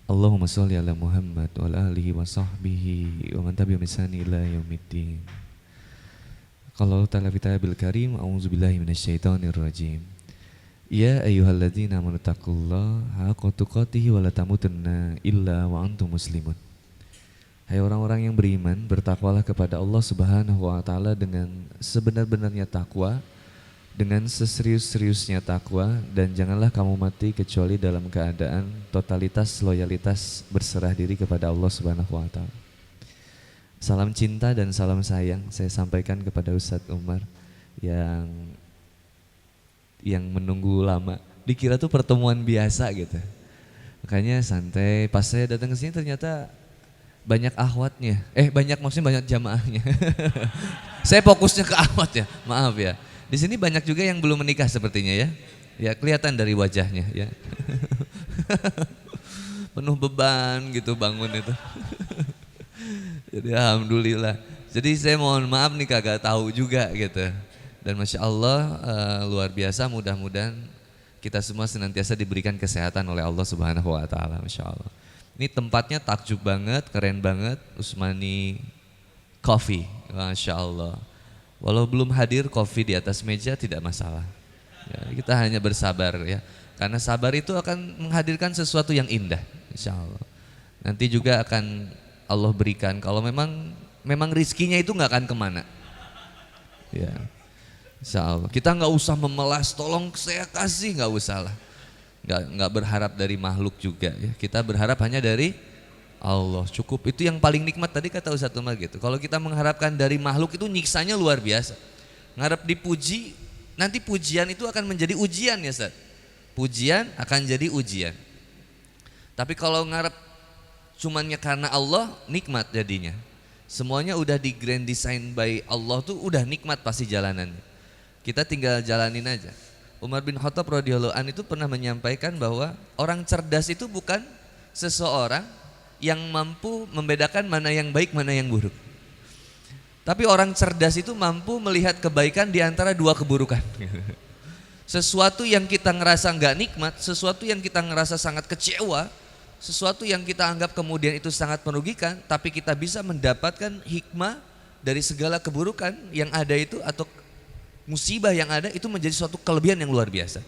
Allahumma sholli ala Muhammad wa ala alihi wa sahbihi wa man tabi'ahum bi ihsan ila yaumiddin. Qala ta'ala fi kitabil karim, a'udzubillahi minasyaitonir rajim. Ya ayyuhalladzina amanu taqullaha haqqa tuqatih wa la tamutunna illa wa antum muslimun. Hai orang-orang yang beriman, bertakwalah kepada Allah Subhanahu wa taala dengan sebenar-benarnya takwa, dengan seserius-seriusnya takwa, dan janganlah kamu mati kecuali dalam keadaan totalitas loyalitas berserah diri kepada Allah Subhanahu wa taala. Salam cinta dan salam sayang saya sampaikan kepada Ustadz Umar yang menunggu lama. Dikira tuh pertemuan biasa gitu. Makanya santai. Pas saya datang ke sini ternyata banyak akhwatnya. Maksudnya banyak jamaahnya. Saya fokusnya ke akhwat ya. Maaf ya. Di sini banyak juga yang belum menikah sepertinya ya. Ya kelihatan dari wajahnya ya. Penuh beban gitu bangun itu. Jadi alhamdulillah. Jadi saya mohon maaf nih kagak tahu juga gitu. Dan Masya Allah luar biasa, mudah-mudahan kita semua senantiasa diberikan kesehatan oleh Allah Subhanahu wa taala, Masya Allah. Ini tempatnya takjub banget, keren banget, Usmani Coffee, Masya Allah. Walau belum hadir kopi di atas meja tidak masalah. Ya, kita hanya bersabar ya, karena sabar itu akan menghadirkan sesuatu yang indah, Insya Allah. Nanti juga akan Allah berikan, kalau memang rizkinya itu nggak akan kemana. Ya. Insya Allah. Kita nggak usah memelas, tolong saya kasih, nggak usah lah. Nggak berharap dari makhluk juga ya. Kita berharap hanya dari Allah, cukup. Itu yang paling nikmat tadi kata Ustadz Umar gitu. Kalau kita mengharapkan dari makhluk itu nyiksanya luar biasa. Ngarep dipuji, nanti pujian itu akan menjadi ujian ya Ustadz. Pujian akan jadi ujian. Tapi kalau ngarep cumannya karena Allah, nikmat jadinya. Semuanya udah di grand design by Allah tuh udah nikmat pasti jalanannya. Kita tinggal jalanin aja. Umar bin Khattab radhiyallahu an itu pernah menyampaikan bahwa orang cerdas itu bukan seseorang yang mampu membedakan mana yang baik, mana yang buruk. Tapi orang cerdas itu mampu melihat kebaikan di antara dua keburukan. Sesuatu yang kita ngerasa nggak nikmat, sesuatu yang kita ngerasa sangat kecewa, sesuatu yang kita anggap kemudian itu sangat merugikan, tapi kita bisa mendapatkan hikmah dari segala keburukan yang ada itu atau musibah yang ada itu menjadi suatu kelebihan yang luar biasa.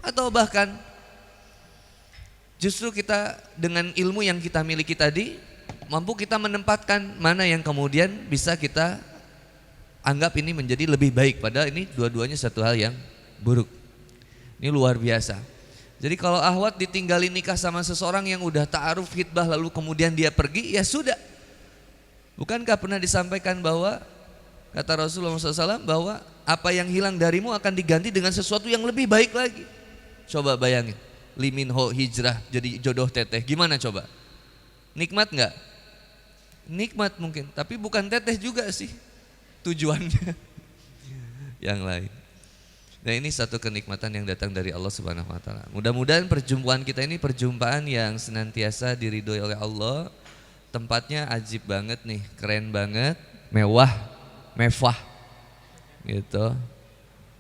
Atau bahkan justru kita dengan ilmu yang kita miliki tadi mampu kita menempatkan mana yang kemudian bisa kita anggap ini menjadi lebih baik, padahal ini dua-duanya satu hal yang buruk. Ini luar biasa. Jadi kalau ahwat ditinggalin nikah sama seseorang yang udah ta'aruf khitbah lalu kemudian dia pergi, ya sudah. Bukankah pernah disampaikan bahwa kata Rasulullah SAW bahwa apa yang hilang darimu akan diganti dengan sesuatu yang lebih baik lagi. Coba bayangin, liminho hijrah jadi jodoh teteh, gimana coba? Nikmat nggak? Nikmat mungkin, tapi bukan teteh juga sih tujuannya. Yang lain. Nah ini satu kenikmatan yang datang dari Allah Subhanahu Wa Taala. Mudah-mudahan perjumpaan kita ini perjumpaan yang senantiasa diridhoi oleh Allah. Tempatnya ajib banget nih, keren banget, mewah gitu.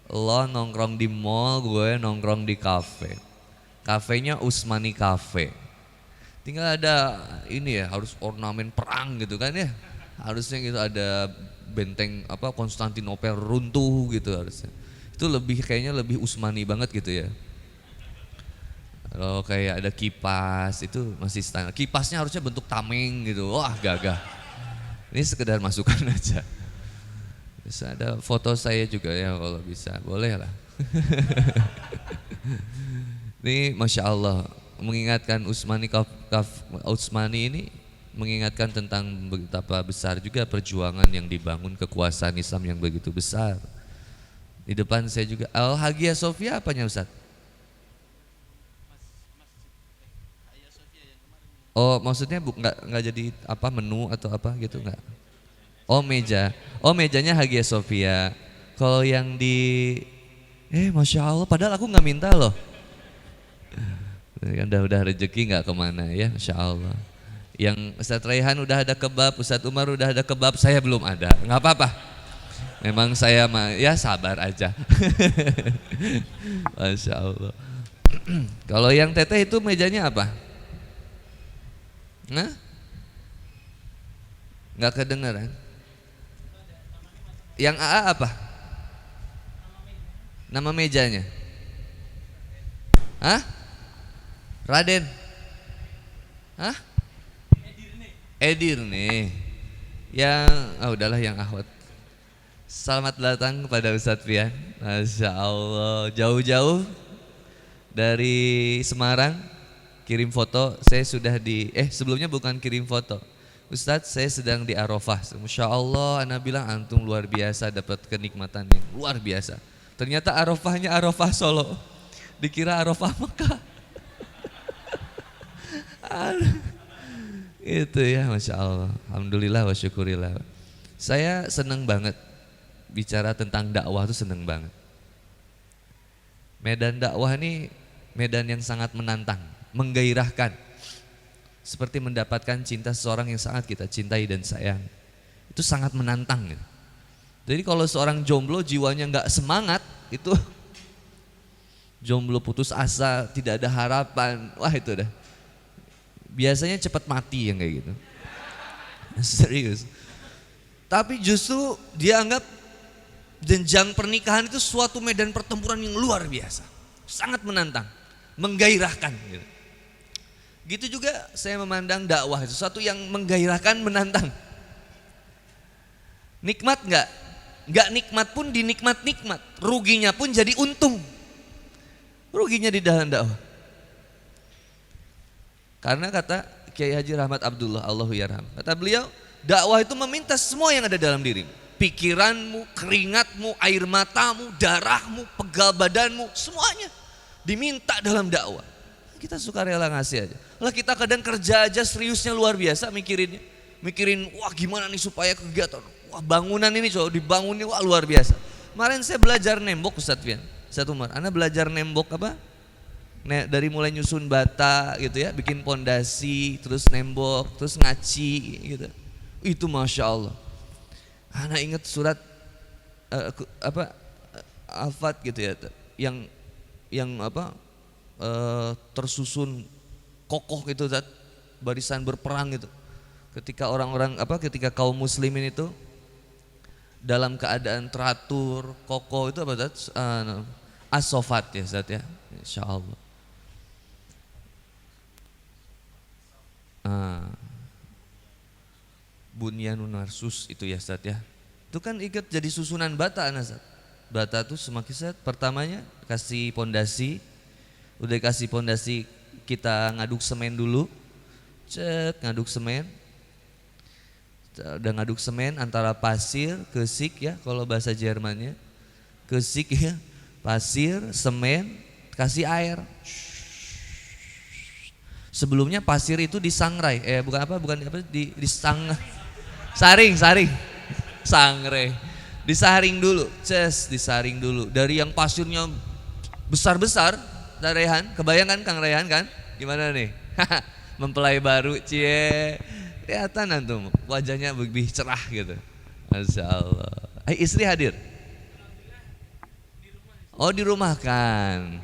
Lo nongkrong di mall, gue nongkrong di kafe. Kafenya Usmani Cafe. Tinggal ada ini ya, harus ornamen perang gitu kan ya. Harusnya gitu ada benteng apa Konstantinopel runtuh gitu harusnya. Itu kayaknya lebih Usmani banget gitu ya. Kalau kayak ada kipas itu masih standar. Kipasnya harusnya bentuk tameng gitu. Wah, gagah. Ini sekedar masukan aja. Bisa ada foto saya juga ya kalau bisa, boleh lah. Ini Masya Allah mengingatkan Utsmani ini mengingatkan tentang betapa besar juga perjuangan yang dibangun kekuasaan Islam yang begitu besar. Di depan saya juga Al-Hagia Sophia apanya Ustaz? Oh maksudnya nggak jadi apa menu atau apa gitu nggak? Oh meja, oh mejanya Hagia Sophia. Kalau yang di Masya Allah, padahal aku nggak minta loh. Kan udah rezeki nggak kemana ya, Masya Allah. Yang Ustadz Raihan udah ada kebab, Ustadz Umar udah ada kebab, saya belum ada. Nggak apa-apa. Memang saya ya sabar aja. Masya Allah. Kalau yang teteh itu mejanya apa? Nah? Nggak kedengeran. Yang AA apa? Nama mejanya? Hah? Raden? Hah? Edirne. Yang, udahlah yang Ahwat. Selamat datang kepada Ustadz Pian. Masya Allah, jauh-jauh dari Semarang kirim foto. Saya sudah sebelumnya bukan kirim foto. Ustadz, saya sedang di Arafah. Masya Allah, ana bilang antum luar biasa, dapat kenikmatan yang luar biasa. Ternyata Arafahnya Arafah Solo. Dikira Arafah Mekah. Itu ya, Masya Allah. Alhamdulillah wa syukurillah. Saya senang banget bicara tentang dakwah, itu senang banget. Medan dakwah ini medan yang sangat menantang, menggairahkan. Seperti mendapatkan cinta seseorang yang sangat kita cintai dan sayang. Itu sangat menantang. Jadi kalau seorang jomblo jiwanya nggak semangat, itu jomblo putus asa, tidak ada harapan, wah itu dah. Biasanya cepat mati yang kayak gitu. Serius. Tapi justru dia anggap jenjang pernikahan itu suatu medan pertempuran yang luar biasa. Sangat menantang, menggairahkan gitu. Gitu juga saya memandang dakwah, sesuatu yang menggairahkan, menantang. Nikmat enggak? Enggak nikmat pun dinikmat-nikmat. Ruginya pun jadi untung. Ruginya di dalam dakwah. Karena kata Kiai Haji Rahmat Abdullah, Allahu yarham, kata beliau, dakwah itu meminta semua yang ada dalam dirimu. Pikiranmu, keringatmu, air matamu, darahmu, pegal badanmu, semuanya diminta dalam dakwah. Kita suka rela ngasih aja. Lah kita kadang kerja aja seriusnya luar biasa mikirinnya. Mikirin wah gimana nih supaya kegiatan, wah bangunan ini coba dibangun nih, wah luar biasa. Kemarin saya belajar nembok Ustadz Fian, Ustadz Umar. Anda belajar nembok apa? Dari mulai nyusun bata gitu ya, bikin pondasi, terus nembok, terus ngaci gitu. Itu Masya Allah. Anak ingat surat Al-Fat gitu ya, yang tersusun kokoh gitu, barisan berperang gitu. Ketika ketika kaum muslimin itu dalam keadaan teratur, kokoh itu apa Zat? As-Sofat ya Zat ya, Insya Allah. Bunyanun Narsus itu ya Zat ya. Itu kan ikut jadi susunan bata Zat. Bata itu semakin Zat, pertamanya kasih pondasi. Udah kasih pondasi, kita ngaduk semen dulu. Ngaduk semen. Udah ngaduk semen antara pasir, kesik ya kalau bahasa Jermannya. Kesik ya, pasir, semen, kasih air. Sebelumnya pasir itu disangrai, saring. Sangrai. Disaring dulu, disaring dulu. Dari yang pasirnya besar-besar, Rehan, kebayangkan Kang Rehan kan? Gimana nih? Mempelai baru, kelihatan antum wajahnya lebih cerah gitu. Masya Allah. Istri hadir? Oh di rumah kan?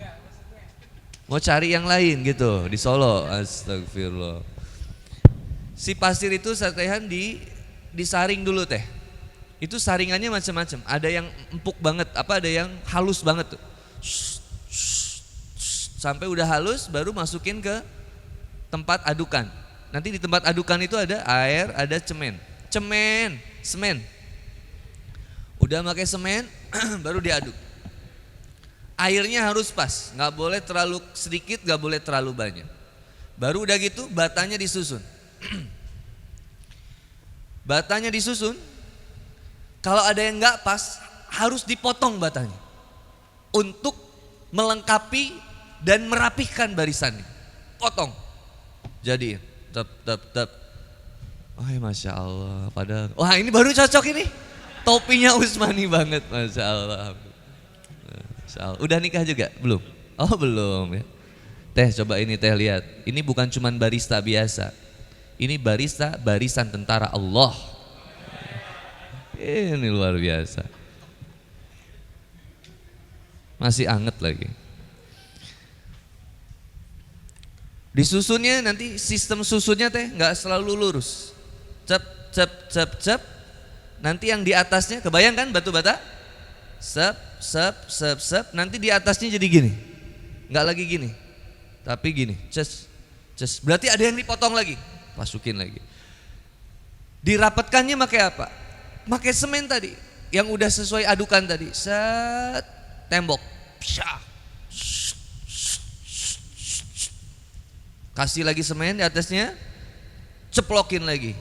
Mau cari yang lain gitu di Solo? Astagfirullah. Si pasir itu Ustadz Rehan disaring dulu teh. Itu saringannya macam-macam. Ada yang empuk banget, ada yang halus banget tuh. Sampai udah halus baru masukin ke tempat adukan. Nanti di tempat adukan itu ada air, ada semen. Udah pakai semen baru diaduk. Airnya harus pas, nggak boleh terlalu sedikit, nggak boleh terlalu banyak. Baru udah gitu batanya disusun. Batanya disusun. Kalau ada yang nggak pas harus dipotong batanya untuk melengkapi dan merapihkan barisannya. Potong. Jadi tep. Oh Masya Allah. Padahal, wah ini baru cocok ini. Topinya Usmani banget, Masya Allah. Masya Allah. Udah nikah juga? Belum? Oh belum ya. Teh coba ini teh lihat. Ini bukan cuman barista biasa. Ini barista barisan tentara Allah. Ini luar biasa. Masih anget lagi. Disusunnya nanti sistem susunnya teh nggak selalu lurus. Cep cep cep cep. Nanti yang di atasnya kebayang kan batu bata? Sep sep sep sep. Nanti di atasnya jadi gini. Nggak lagi gini. Tapi gini. Ces ces. Berarti ada yang dipotong lagi. Masukin lagi. Dirapatkannya pakai apa? Pakai semen tadi. Yang udah sesuai adukan tadi. Set tembok. Psyah. Kasih lagi semen di atasnya, ceplokin lagi.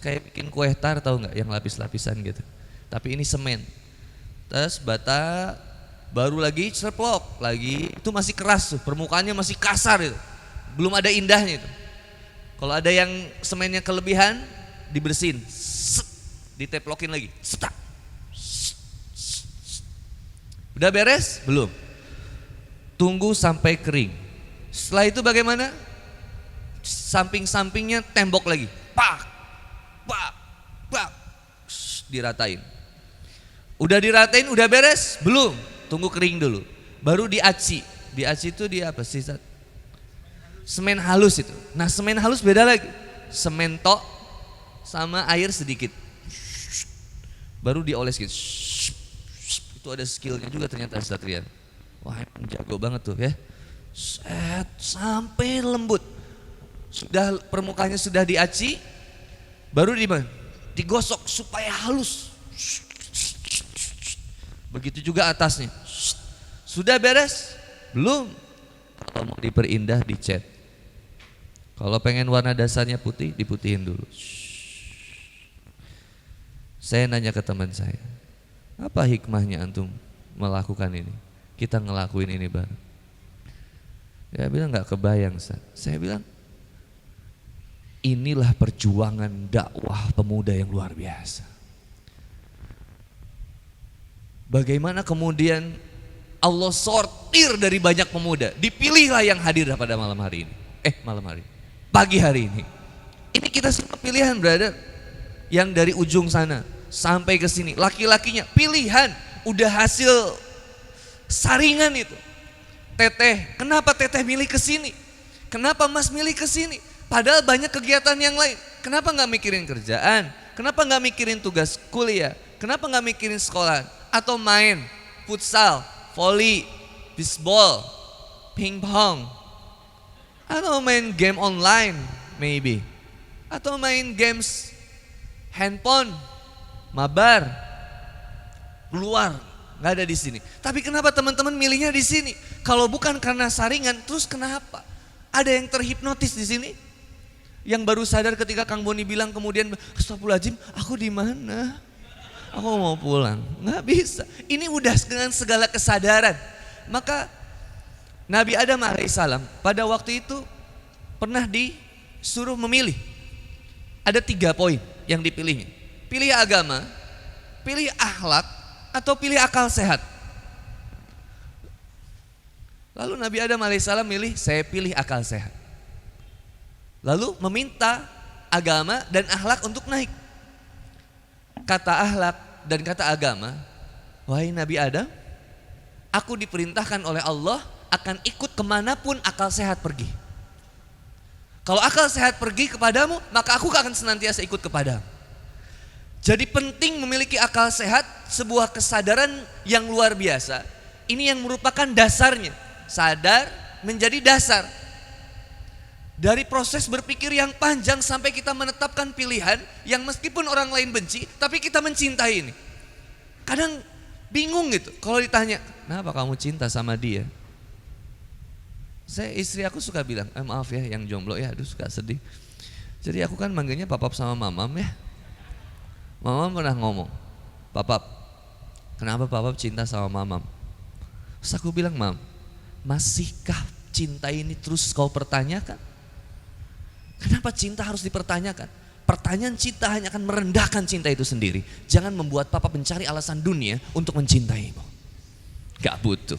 Kayak bikin kue tar tahu nggak yang lapis-lapisan gitu. Tapi ini semen. Terus bata baru lagi ceplok lagi. Itu masih keras tuh, permukaannya masih kasar itu. Belum ada indahnya itu. Kalau ada yang semennya kelebihan, dibersihin. Set, diteplokin lagi. Setak. Udah beres? Belum. Tunggu sampai kering. Setelah itu bagaimana? Samping-sampingnya tembok lagi. Pak, pak, pak. Diratain. Udah diratain, udah beres? Belum. Tunggu kering dulu. Baru diaci. Diaci itu dia apa sih? Semen halus itu. Nah semen halus beda lagi. Semen tok sama air sedikit. Baru dioles gitu. Itu ada skillnya juga ternyata Satrian. Wah emang jago banget tuh ya. Set, sampai lembut. Sudah permukaannya sudah diaci, baru digosok supaya halus. Begitu juga atasnya. Sudah beres? Belum. Kalau mau diperindah dicat. Kalau pengen warna dasarnya putih, diputihin dulu. Saya nanya ke teman saya, apa hikmahnya antum melakukan ini? Kita ngelakuin ini bareng. Dia bilang nggak kebayang. Saya bilang inilah perjuangan dakwah pemuda yang luar biasa. Bagaimana kemudian Allah sortir dari banyak pemuda, dipilihlah yang hadir pada malam hari ini. Pagi hari ini. Ini kita semua pilihan, brother. Yang dari ujung sana sampai ke sini, laki-lakinya pilihan, udah hasil saringan itu. Teteh, kenapa teteh milih ke sini? Kenapa mas milih ke sini? Padahal banyak kegiatan yang lain. Kenapa nggak mikirin kerjaan? Kenapa nggak mikirin tugas kuliah? Kenapa nggak mikirin sekolah? Atau main futsal, volley, bisbol, pingpong? Atau main game online, maybe? Atau main games handphone, mabar, keluar, nggak ada di sini. Tapi kenapa teman-teman milihnya di sini? Kalau bukan karena saringan, terus kenapa? Ada yang terhipnotis di sini? Yang baru sadar ketika Kang Boni bilang kemudian, astagfirullahaladzim, aku di mana? Aku mau pulang. Nggak bisa. Ini udah dengan segala kesadaran. Maka Nabi Adam alaihissalam pada waktu itu pernah disuruh memilih. Ada 3 poin yang dipilihnya. Pilih agama, pilih akhlak, atau pilih akal sehat. Lalu Nabi Adam alaihissalam milih, saya pilih akal sehat. Lalu meminta agama dan akhlak untuk naik. Kata akhlak dan kata agama, wahai Nabi Adam, aku diperintahkan oleh Allah akan ikut kemanapun akal sehat pergi. Kalau akal sehat pergi kepadamu, maka aku akan senantiasa ikut kepadamu. Jadi penting memiliki akal sehat, sebuah kesadaran yang luar biasa. Ini yang merupakan dasarnya. Sadar menjadi dasar. Dari proses berpikir yang panjang sampai kita menetapkan pilihan yang meskipun orang lain benci, tapi kita mencintai ini. Kadang bingung gitu kalau ditanya, kenapa kamu cinta sama dia? Istri aku suka bilang, maaf ya yang jomblo ya, aduh suka sedih. Jadi aku kan manggilnya papap sama mamam ya. Mamam pernah ngomong, papap, kenapa papap cinta sama mamam? Terus aku bilang, mam, masihkah cinta ini terus kau pertanyakan? Kenapa cinta harus dipertanyakan? Pertanyaan cinta hanya akan merendahkan cinta itu sendiri. Jangan membuat papa mencari alasan dunia untuk mencintaimu. Gak butuh.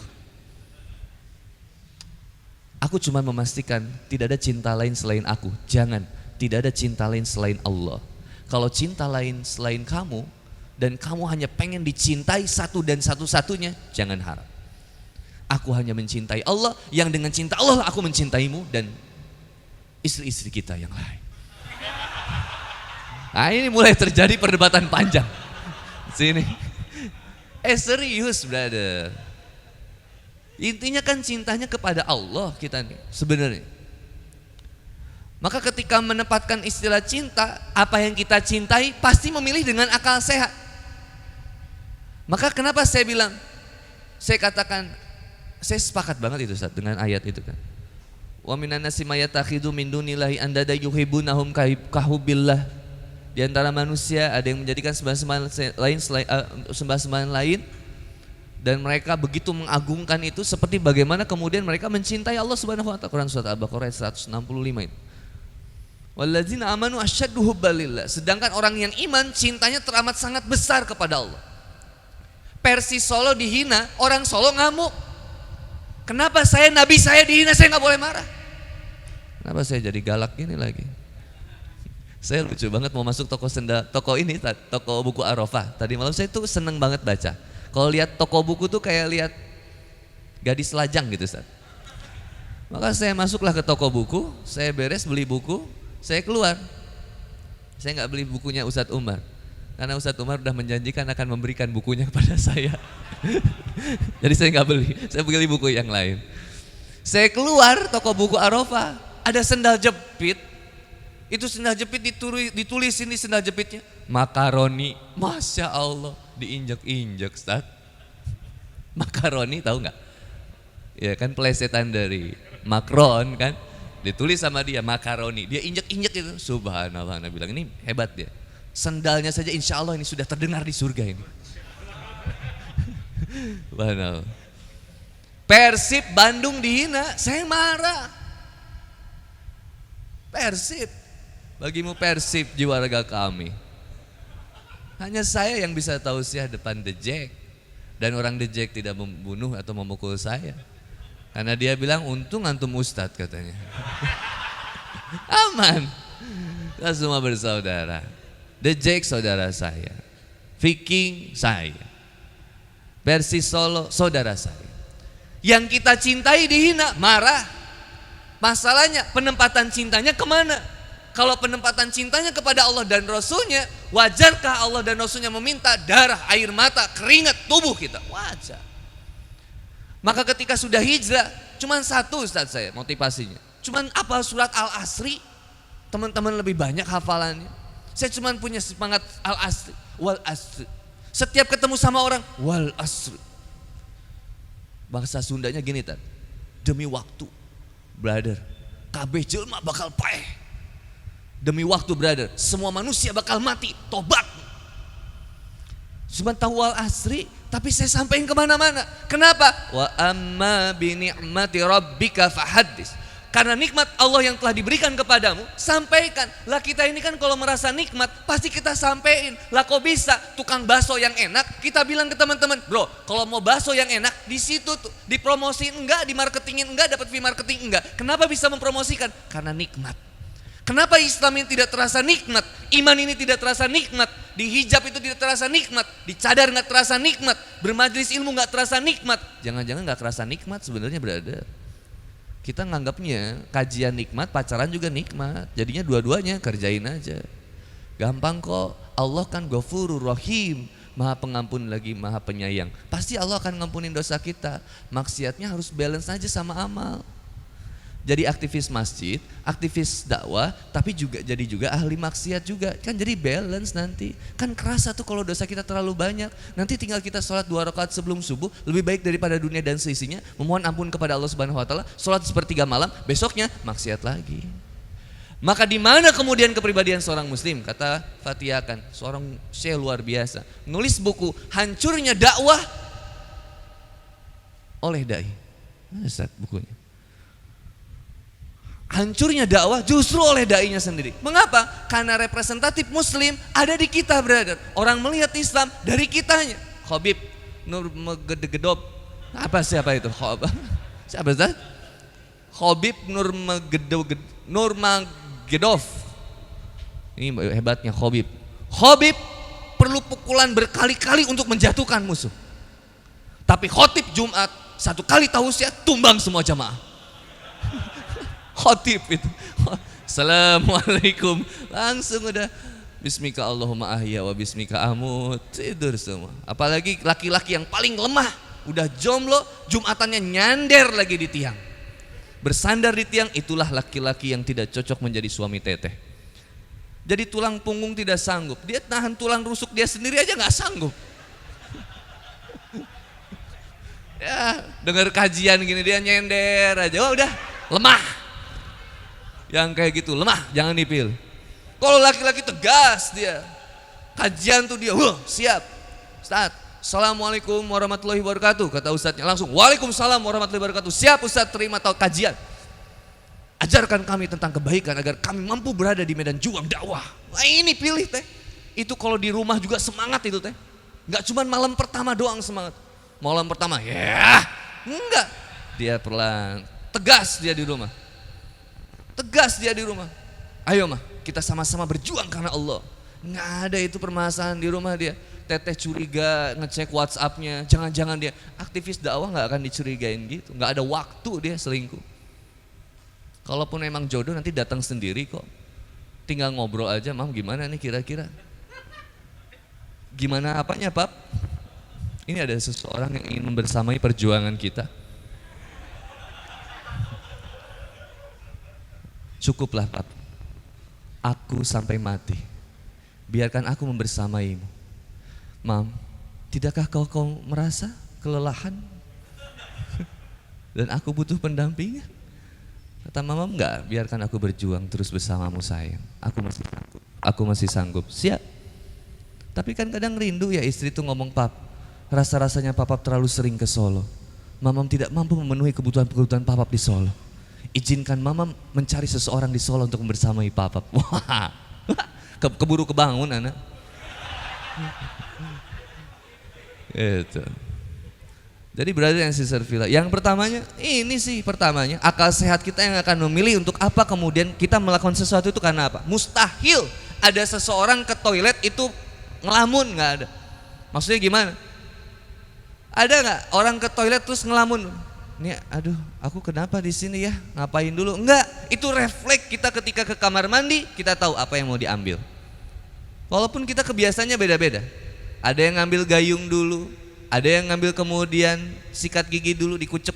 Aku cuma memastikan tidak ada cinta lain selain aku. Jangan, tidak ada cinta lain selain Allah. Kalau cinta lain selain kamu dan kamu hanya pengen dicintai satu dan satu-satunya, jangan harap. Aku hanya mencintai Allah, yang dengan cinta Allah aku mencintaimu dan istri-istri kita yang lain. Nah ini mulai terjadi perdebatan panjang. Sini. Serius brother. Intinya kan cintanya kepada Allah kita nih sebenarnya. Maka ketika menempatkan istilah cinta, apa yang kita cintai pasti memilih dengan akal sehat. Maka kenapa saya bilang, saya katakan, saya sepakat banget itu Ustaz dengan ayat itu kan. Wa minan nasi mayatakhidu min dunillahi andada yuhibbunahum kahubbillah. Di antara manusia ada yang menjadikan sembahan lain dan mereka begitu mengagungkan itu seperti bagaimana kemudian mereka mencintai Allah Subhanahu wa taala. Quran surat Al-Baqarah 165 itu. Walladzina amanu asyaddu hubbalillah. Sedangkan orang yang iman cintanya teramat sangat besar kepada Allah. Persis Solo dihina, orang Solo ngamuk. Kenapa saya nabi saya dihina, saya nggak boleh marah? Kenapa saya jadi galak gini lagi? Saya lucu banget mau masuk toko buku Arafah. Tadi malam saya tuh seneng banget baca. Kalau lihat toko buku tuh kayak lihat gadis lajang gitu Ustaz. Maka saya masuklah ke toko buku, saya beres beli buku, saya keluar. Saya nggak beli bukunya Ustadz Umar. Karena Ustadz Umar udah menjanjikan akan memberikan bukunya kepada saya. Jadi saya nggak beli, saya beli buku yang lain. Saya keluar toko buku Arafah, ada sendal jepit. Itu sendal jepit ditulis ini sendal jepitnya makaroni. Masya Allah, diinjak-injak Ustaz. Makaroni tahu nggak? Ya kan plesetan dari Macron kan. Ditulis sama dia makaroni. Dia injak-injak itu. Subhanallah, Nabi bilang ini hebat dia. Sendalnya saja insya Allah ini sudah terdengar di surga ini. Subhanallah. Persib Bandung dihina, saya marah. Persib. Bagimu Persib jiwa raga kami. Hanya saya yang bisa tausiah depan The Jack. Dan orang The Jack tidak membunuh atau memukul saya. Karena dia bilang untung antum ustadz katanya. Aman. Kita semua bersaudara. The Jack saudara saya. Viking saya. Persis Solo saudara saya. Yang kita cintai dihina, marah. Masalahnya penempatan cintanya kemana? Kalau penempatan cintanya kepada Allah dan Rasulnya, wajarkah Allah dan Rasulnya meminta darah, air mata, keringat tubuh kita? Wajar. Maka ketika sudah hijrah, cuman satu Ustaz saya motivasinya. Cuman apa surat Al-Asri, teman-teman lebih banyak hafalannya. Saya cuman punya semangat Al-Asri, wal asri. Setiap ketemu sama orang, wal asri. Bahasa Sundanya gini Tad, demi waktu, brother, kabeh jelma bakal paeh. Demi waktu brother, semua manusia bakal mati, tobat. Cuma tahu wal asri, tapi saya sampaikan kemana-mana. Kenapa? Wa amma bi ni'mati rabbika fahaddis. Karena nikmat Allah yang telah diberikan kepadamu, sampaikan. Lah kita ini kan kalau merasa nikmat, pasti kita sampaikan. Lah kok bisa tukang bakso yang enak, kita bilang ke teman-teman, bro, kalau mau bakso yang enak, di situ tuh dipromosiin enggak, dimarketingin enggak, dapat fee marketing enggak. Kenapa bisa mempromosikan? Karena nikmat. Kenapa Islam ini tidak terasa nikmat? Iman ini tidak terasa nikmat. Di hijab itu tidak terasa nikmat. Di cadar nggak terasa nikmat. Bermajlis ilmu nggak terasa nikmat. Jangan-jangan nggak terasa nikmat sebenarnya berada. Kita nganggapnya kajian nikmat, pacaran juga nikmat. Jadinya dua-duanya kerjain aja. Gampang kok. Allah kan Ghafurur Rahim. Maha pengampun lagi maha penyayang. Pasti Allah akan ngampunin dosa kita. Maksiatnya harus balance aja sama amal. Jadi aktivis masjid, aktivis dakwah, tapi jadi juga ahli maksiat juga. Kan jadi balance nanti. Kan kerasa tuh kalau dosa kita terlalu banyak. Nanti tinggal kita sholat 2 rakaat sebelum subuh, lebih baik daripada dunia dan seisinya. Memohon ampun kepada Allah Subhanahu Wa Taala. Sholat sepertiga malam, besoknya maksiat lagi. Maka di mana kemudian kepribadian seorang muslim? Kata Fatihah kan, seorang syekh luar biasa. Nulis buku, hancurnya dakwah oleh dai. Mana Ustaz bukunya? Hancurnya dakwah justru oleh dai-nya sendiri. Mengapa? Karena representatif muslim ada di kita brother. Orang melihat Islam dari kitanya. Khabib Nur Megedegedop Siapa itu? Siapa Ustaz? Khabib Nurmagomedov. Ini hebatnya Khabib. Khabib perlu pukulan berkali-kali untuk menjatuhkan musuh. Tapi khotib Jumat satu kali tausiah tumbang semua jamaah. Khotib itu. Assalamualaikum. Langsung udah bismika Allahumma ahya wa bismika amut. Tidur semua. Apalagi laki-laki yang paling lemah, udah jomblo, Jumatannya nyander lagi di tiang. Bersandar di tiang, itulah laki-laki yang tidak cocok menjadi suami teteh. Jadi tulang punggung tidak sanggup. Dia tahan tulang rusuk dia sendiri aja nggak sanggup. Ya, dengar kajian gini dia nyender aja. Oh udah, lemah. Yang kayak gitu, lemah, jangan dipilih. Kalau laki-laki tegas dia. Kajian tuh dia, siap. Ustaz, Assalamualaikum warahmatullahi wabarakatuh. Kata ustadznya langsung, Waalaikumsalam warahmatullahi wabarakatuh. Siap Ustaz, terima tahu kajian. Ajarkan kami tentang kebaikan agar kami mampu berada di medan juang dakwah. Nah ini pilih teh. Itu kalau di rumah juga semangat itu teh. Enggak cuma malam pertama doang semangat. Malam pertama ya enggak. Dia perlahan, tegas dia di rumah. Tegas dia di rumah. Ayo mah kita sama-sama berjuang karena Allah. Enggak ada itu permasalahan di rumah dia. Teteh curiga ngecek WhatsApp-nya. Jangan-jangan dia aktivis dakwah enggak akan dicurigain gitu. Enggak ada waktu dia selingkuh. Kalaupun emang jodoh nanti datang sendiri kok. Tinggal ngobrol aja, Mam gimana nih kira-kira? Gimana apanya Pap? Ini ada seseorang yang ingin membersamai perjuangan kita. Cukuplah Pap. Aku sampai mati. Biarkan aku membersamaimu. Mam, tidakkah kau merasa kelelahan? Dan aku butuh pendampingan. Kata mama enggak, biarkan aku berjuang terus bersamamu sayang. Aku masih sanggup. Siap. Tapi kan kadang rindu ya istri tuh ngomong Pap, rasa-rasanya Papap terlalu sering ke Solo. Mamam tidak mampu memenuhi kebutuhan-kebutuhan Papap di Solo. Izinkan Mamam mencari seseorang di Solo untuk membersamai Papap. Wah, keburu kebangun anak. Itu. Jadi brother and sister Villa, yang pertamanya akal sehat kita yang akan memilih untuk apa kemudian kita melakukan sesuatu itu karena apa. Mustahil ada seseorang ke toilet itu ngelamun, nggak ada. Maksudnya gimana? Ada nggak orang ke toilet terus ngelamun? Nih, aduh, aku kenapa di sini ya? Ngapain dulu? Enggak, itu refleks kita ketika ke kamar mandi kita tahu apa yang mau diambil. Walaupun kita kebiasaannya beda-beda. Ada yang ngambil gayung dulu. Ada yang ngambil kemudian sikat gigi dulu, dikucek.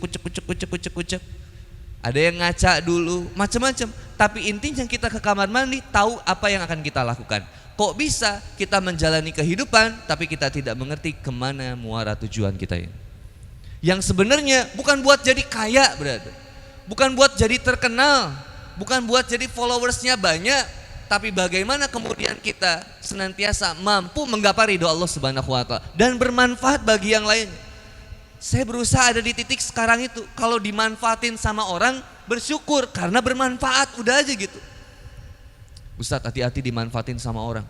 Ada yang ngaca dulu, macam-macam. Tapi intinya kita ke kamar mandi tahu apa yang akan kita lakukan. Kok bisa kita menjalani kehidupan tapi kita tidak mengerti kemana muara tujuan kita ini. Yang sebenarnya bukan buat jadi kaya brother. Bukan buat jadi terkenal. Bukan buat jadi followersnya banyak. Tapi bagaimana kemudian kita senantiasa mampu menggapai ridho Allah Subhanahu wa taala dan bermanfaat bagi yang lain. Saya berusaha ada di titik sekarang itu. Kalau dimanfaatin sama orang, bersyukur karena bermanfaat, udah aja gitu. Ustadz, hati-hati dimanfaatin sama orang.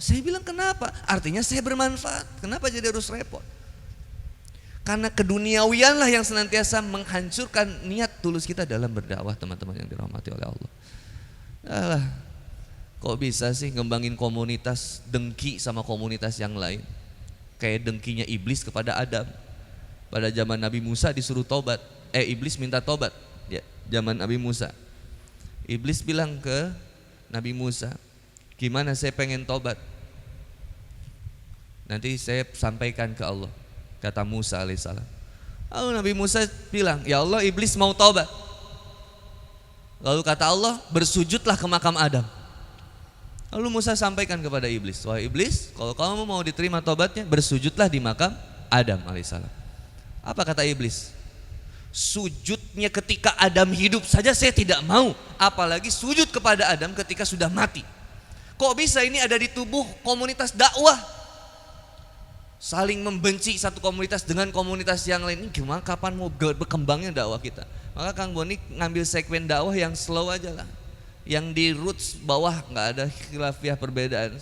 Saya bilang kenapa? Artinya saya bermanfaat. Kenapa jadi harus repot? Karena keduniawian lah yang senantiasa menghancurkan niat tulus kita dalam berdakwah, teman-teman yang dirahmati oleh Allah. Alah. Kok bisa sih ngembangin komunitas dengki sama komunitas yang lain? Kayak dengkinya iblis kepada Adam. Pada zaman Nabi Musa disuruh tobat. Iblis minta tobat. Ya, zaman Nabi Musa. Iblis bilang ke Nabi Musa, gimana saya pengen tobat? Nanti saya sampaikan ke Allah. Kata Musa alaihissalam. Lalu Nabi Musa bilang, ya Allah iblis mau tobat. Lalu kata Allah, bersujudlah ke makam Adam. Lalu Musa sampaikan kepada iblis, wahai iblis, kalau kamu mau diterima tobatnya, bersujudlah di makam Adam alaihissalam. Apa kata iblis? Sujudnya ketika Adam hidup saja saya tidak mau, apalagi sujud kepada Adam ketika sudah mati. Kok bisa ini ada di tubuh komunitas dakwah? Saling membenci satu komunitas dengan komunitas yang lain. Ini gimana, kapan mau berkembangnya dakwah kita? Maka Kang Boni ngambil segmen dakwah yang slow aja lah. Yang di roots bawah nggak ada khilafiah perbedaan.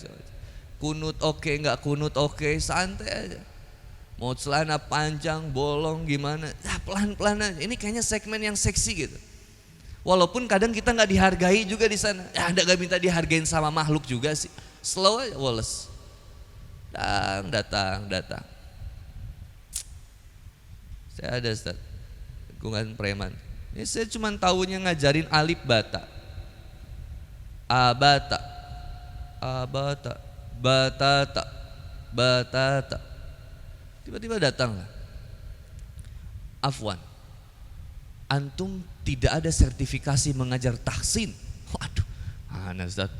Kunut oke, nggak kunut oke, santai aja. Mau celana panjang, bolong gimana, pelan-pelan aja. Ini kayaknya segmen yang seksi gitu. Walaupun kadang kita nggak dihargai juga di sana. Ya Anda nggak minta dihargain sama makhluk juga sih. Slow aja, Wallace. Datang. Saya ada Ustaz, lingkungan preman. Ini saya cuma tahunya ngajarin alif bata. Abata, batata. Tiba-tiba datanglah. Afwan, antum tidak ada sertifikasi mengajar tahsin. Waduh, aneh Ustaz.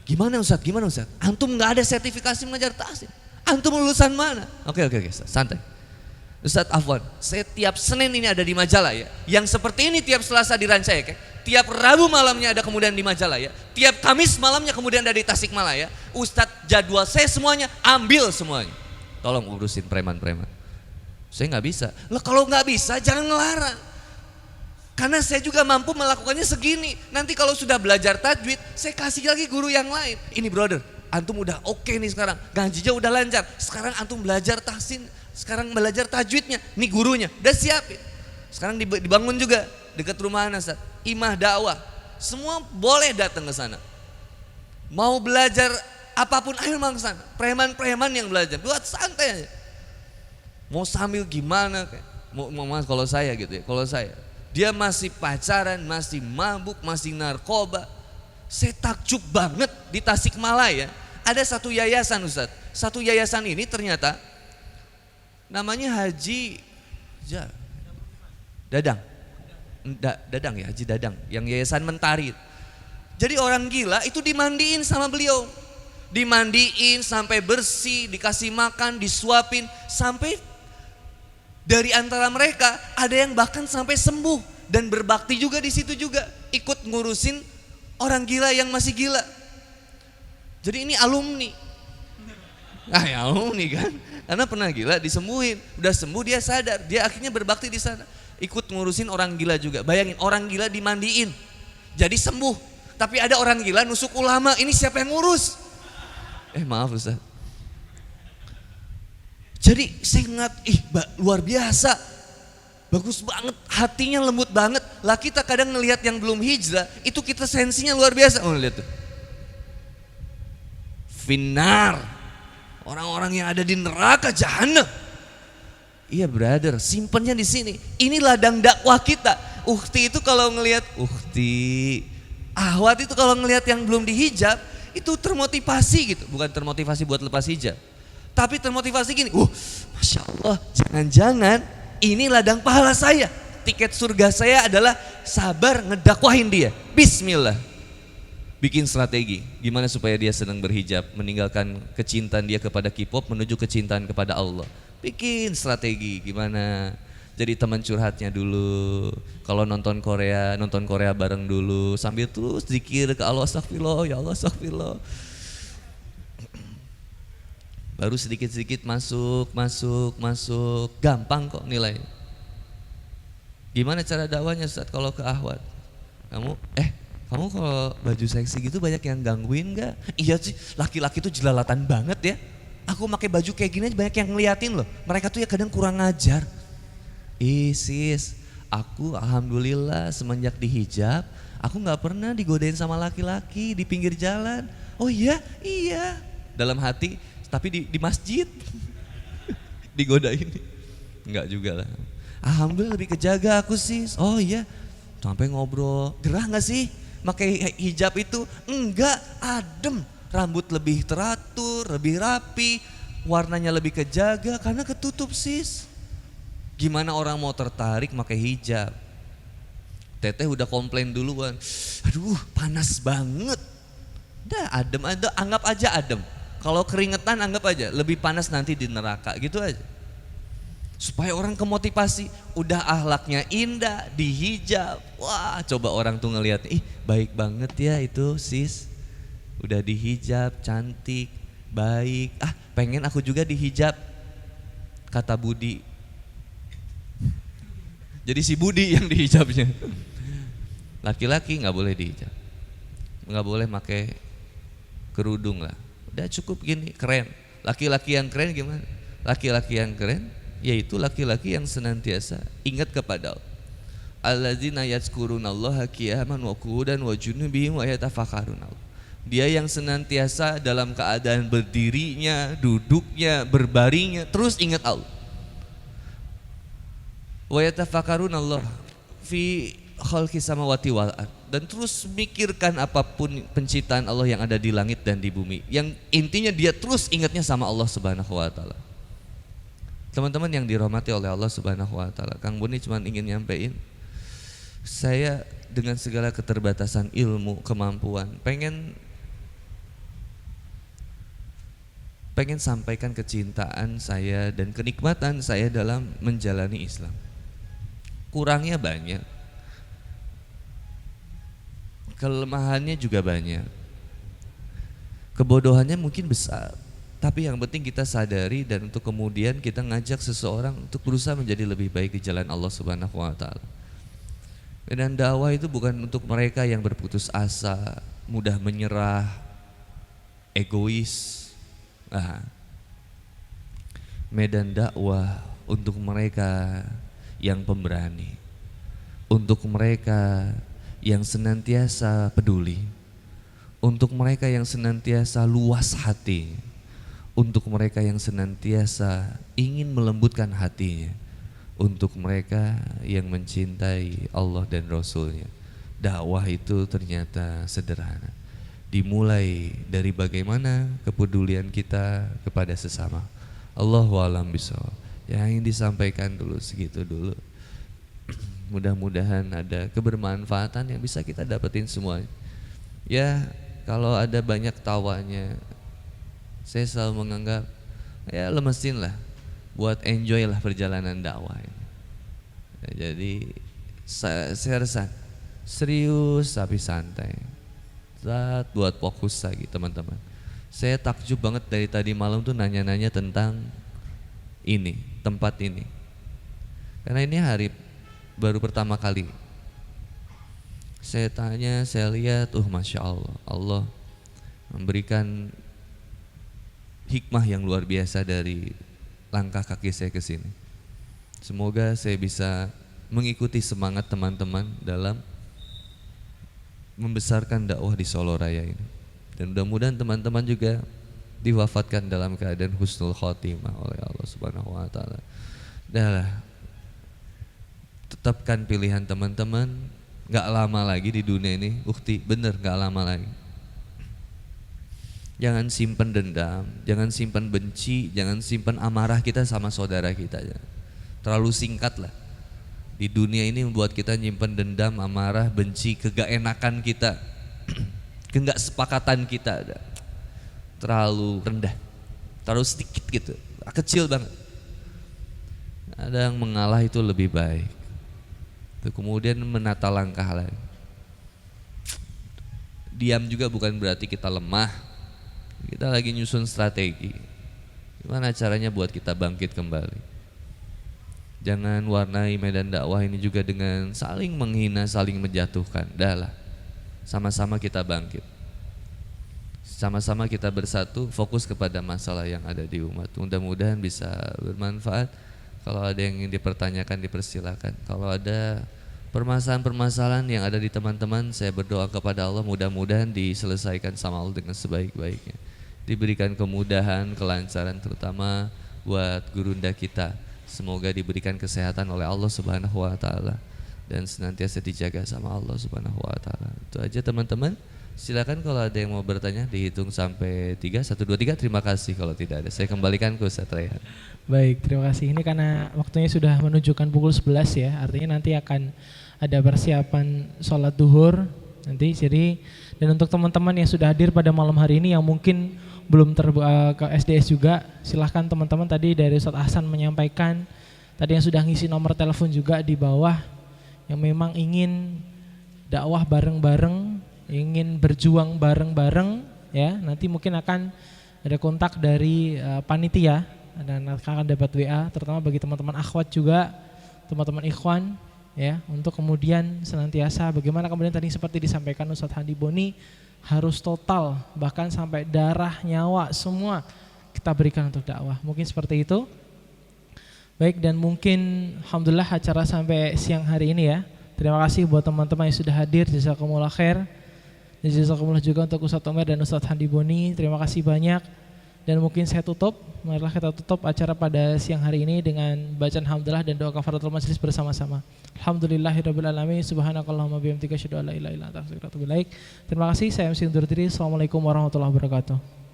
Gimana Ustaz? Antum nggak ada sertifikasi mengajar tahsin. Antum lulusan mana? Oke, Ustaz, santai. Ustaz Afwan, saya tiap Senin ini ada di Majalaya. Yang seperti ini tiap Selasa di Rancaikek. Tiap Rabu malamnya ada kemudian di Majalaya. Tiap Kamis malamnya kemudian ada di Tasikmalaya. Ustadz, jadwal saya semuanya, ambil semuanya. Tolong urusin preman-preman. Saya nggak bisa. Lah kalau nggak bisa jangan ngelarang. Karena saya juga mampu melakukannya segini. Nanti kalau sudah belajar tajwid, saya kasih lagi guru yang lain. Ini brother, antum udah oke nih sekarang. Gajinya udah lancar. Sekarang antum belajar tahsin. Sekarang belajar tajwidnya. Nih gurunya, udah siapin. Sekarang dibangun juga dekat rumah Anas. Imah dakwah. Semua boleh datang ke sana. Mau belajar apapun ayo mang sana. Preman-preman yang belajar, buat santai aja. Mau sambil gimana kayak. Mau kalau saya gitu ya. Kalau saya dia masih pacaran, masih mabuk, masih narkoba. Saya takjub banget di Tasikmalaya. Ada satu yayasan Ustaz. Satu yayasan ini ternyata namanya Haji Dadang. Dadang ya, Haji Dadang. Yang yayasan Mentari. Jadi orang gila itu dimandiin sama beliau. Dimandiin sampai bersih, dikasih makan, disuapin, sampai dari antara mereka ada yang bahkan sampai sembuh dan berbakti juga di situ juga, ikut ngurusin orang gila yang masih gila. Jadi ini alumni. Nah ya alumni kan, karena pernah gila disembuhin, udah sembuh dia sadar, dia akhirnya berbakti di sana, ikut ngurusin orang gila juga. Bayangin orang gila dimandiin, jadi sembuh. Tapi ada orang gila nusuk ulama, ini siapa yang ngurus? Maaf Ustaz. Jadi saya ngeliat, luar biasa, bagus banget, hatinya lembut banget. Lah kita kadang ngelihat yang belum hijrah, itu kita sensinya luar biasa. Oh lihat tuh, finnar, orang-orang yang ada di neraka jahanam. Iya brother, simpennya di sini. Ini ladang dakwah kita. Ukhti itu kalau ngelihat, ahwat itu kalau ngelihat yang belum dihijab, itu termotivasi gitu, bukan termotivasi buat lepas hijab. Tapi termotivasi gini, Masya Allah, jangan-jangan ini ladang pahala saya. Tiket surga saya adalah sabar ngedakwahin dia. Bismillah. Bikin strategi, gimana supaya dia senang berhijab, meninggalkan kecintaan dia kepada K-pop menuju kecintaan kepada Allah. Bikin strategi, gimana jadi teman curhatnya dulu. Kalau nonton Korea bareng dulu, sambil terus zikir ke Allah, astagfirullah, ya Allah astagfirullah. Baru sedikit-sedikit masuk, gampang kok nilai. Gimana cara dakwahnya Ustaz kalau ke ahwat? Kamu kalau baju seksi gitu banyak yang gangguin gak? Iya sih, laki-laki tuh jelalatan banget ya. Aku pakai baju kayak gini aja banyak yang ngeliatin loh. Mereka tuh ya kadang kurang ngajar. Sis, aku alhamdulillah semenjak dihijab, aku gak pernah digodain sama laki-laki di pinggir jalan. Oh iya? Iya. Dalam hati, tapi di masjid digodain. Enggak juga lah. Alhamdulillah lebih kejaga aku sis. Oh iya. Sampai ngobrol. Gerah gak sih pakai hijab itu? Enggak, adem. Rambut lebih teratur, lebih rapi, warnanya lebih kejaga karena ketutup sis. Gimana orang mau tertarik pakai hijab? Teteh udah komplain duluan. Aduh, panas banget. Dah adem aja, anggap aja adem. Kalau keringetan anggap aja lebih panas nanti di neraka gitu aja. Supaya orang kemotivasi, udah akhlaknya indah, dihijab. Wah, coba orang tuh ngelihatnya, baik banget ya itu sis. Udah dihijab, cantik, baik. Pengen aku juga dihijab. Kata Budi. Jadi si Budi yang dihijabnya. Laki-laki nggak boleh dihijab, nggak boleh pakai kerudung lah. Udah cukup gini, keren. Laki-laki yang keren gimana? Laki-laki yang keren yaitu laki-laki yang senantiasa ingat kepada Allah. Alladzina yazkurunallaha qiyaman wa qu'udan wa junubihim wa yatafakkarun. Dia yang senantiasa dalam keadaan berdirinya, duduknya, berbaringnya terus ingat Allah. Wa yatafakkarun Allah fi khalqis samawati wal ard, dan terus mikirkan apapun penciptaan Allah yang ada di langit dan di bumi. Yang intinya dia terus ingatnya sama Allah Subhanahu wa taala. Teman-teman yang dirahmati oleh Allah Subhanahu wa taala, Kang Boni cuma ingin nyampein, saya dengan segala keterbatasan ilmu, kemampuan, pengen sampaikan kecintaan saya dan kenikmatan saya dalam menjalani Islam. Kurangnya banyak, kelemahannya juga banyak, kebodohannya mungkin besar, tapi yang penting kita sadari dan untuk kemudian kita ngajak seseorang untuk berusaha menjadi lebih baik di jalan Allah Subhanahu wa taala. Dan dakwah itu bukan untuk mereka yang berputus asa, mudah menyerah, egois. Medan dakwah untuk mereka yang pemberani, untuk mereka yang senantiasa peduli, untuk mereka yang senantiasa luas hati, untuk mereka yang senantiasa ingin melembutkan hatinya, untuk mereka yang mencintai Allah dan Rasulnya. Dakwah itu ternyata sederhana, dimulai dari bagaimana kepedulian kita kepada sesama. Allahu a'lam bishawab. Yang ingin disampaikan dulu segitu dulu. Mudah-mudahan ada kebermanfaatan yang bisa kita dapetin semua. Ya, kalau ada banyak tawanya, saya selalu menganggap ya lemesin lah, buat enjoy lah perjalanan dakwah ini. Ya, jadi saya rasa serius tapi santai. Buat fokus lagi teman-teman. Saya takjub banget dari tadi malam tuh nanya-nanya tentang ini, tempat ini. Karena ini hari baru pertama kali saya tanya, saya lihat, Masya Allah, Allah memberikan hikmah yang luar biasa dari langkah kaki saya ke sini. Semoga saya bisa mengikuti semangat teman-teman dalam membesarkan dakwah di Solo Raya ini. Dan mudah-mudahan teman-teman juga diwafatkan dalam keadaan husnul khotimah oleh Allah Subhanahu wa taala. Dah, tetapkan pilihan teman-teman, gak lama lagi di dunia ini, ukti, bener gak lama lagi. Jangan simpan dendam, jangan simpan benci, jangan simpan amarah kita sama saudara kita. Terlalu singkat lah. Di dunia ini membuat kita nyimpan dendam, amarah, benci, kegak-enakan kita, kegak sepakatan kita terlalu rendah, terlalu sedikit gitu, kecil banget. Ada yang mengalah itu lebih baik. Kemudian menata langkah lagi. Diam juga bukan berarti kita lemah. Kita lagi nyusun strategi. Gimana caranya buat kita bangkit kembali. Jangan warnai medan dakwah ini juga dengan saling menghina, saling menjatuhkan. Dah lah, sama-sama kita bangkit. Sama-sama kita bersatu, fokus kepada masalah yang ada di umat. Mudah-mudahan bisa bermanfaat. Kalau ada yang ingin dipertanyakan, dipersilakan. Kalau ada permasalahan-permasalahan yang ada di teman-teman, saya berdoa kepada Allah mudah-mudahan diselesaikan sama Allah dengan sebaik-baiknya. Diberikan kemudahan, kelancaran terutama buat gurunda kita. Semoga diberikan kesehatan oleh Allah Subhanahu wa taala dan senantiasa dijaga sama Allah Subhanahu wa taala. Itu aja teman-teman. Silakan kalau ada yang mau bertanya, dihitung sampai 3, 1, 2, 3. Terima kasih. Kalau tidak ada, saya kembalikan ke Ustaz Raihan. Baik, terima kasih. Ini karena waktunya sudah menunjukkan pukul 11 ya, artinya nanti akan ada persiapan sholat duhur nanti. Jadi, dan untuk teman-teman yang sudah hadir pada malam hari ini yang mungkin belum ke SDS juga, silahkan teman-teman, tadi dari Ustaz Ahsan menyampaikan, tadi yang sudah ngisi nomor telepon juga di bawah, yang memang ingin dakwah bareng-bareng, ingin berjuang bareng-bareng ya, nanti mungkin akan ada kontak dari panitia dan akan dapat WA, terutama bagi teman-teman akhwat juga, teman-teman ikhwan ya, untuk kemudian senantiasa bagaimana kemudian tadi seperti disampaikan Ustadz Handi Boni, harus total bahkan sampai darah, nyawa semua kita kita berikan untuk dakwah. Mungkin seperti itu. Baik, dan mungkin alhamdulillah acara sampai siang hari ini ya. Terima kasih buat teman-teman yang sudah hadir. Jazakumullah khair. Dan jazakumullah juga untuk Ustadz Umair dan Ustadz Handi Boni. Terima kasih banyak. Dan mungkin saya tutup. Marilah kita tutup acara pada siang hari ini dengan bacaan hamdalah dan doa kafaratul majelis bersama-sama. Alhamdulillahirabbil alamin. Subhanakallahumma bihamdika asyhadu an la ilaha illa anta astaghfiruka wa atubu ilaik. Terima kasih. Saya MC undur diri. Assalamualaikum warahmatullahi wabarakatuh.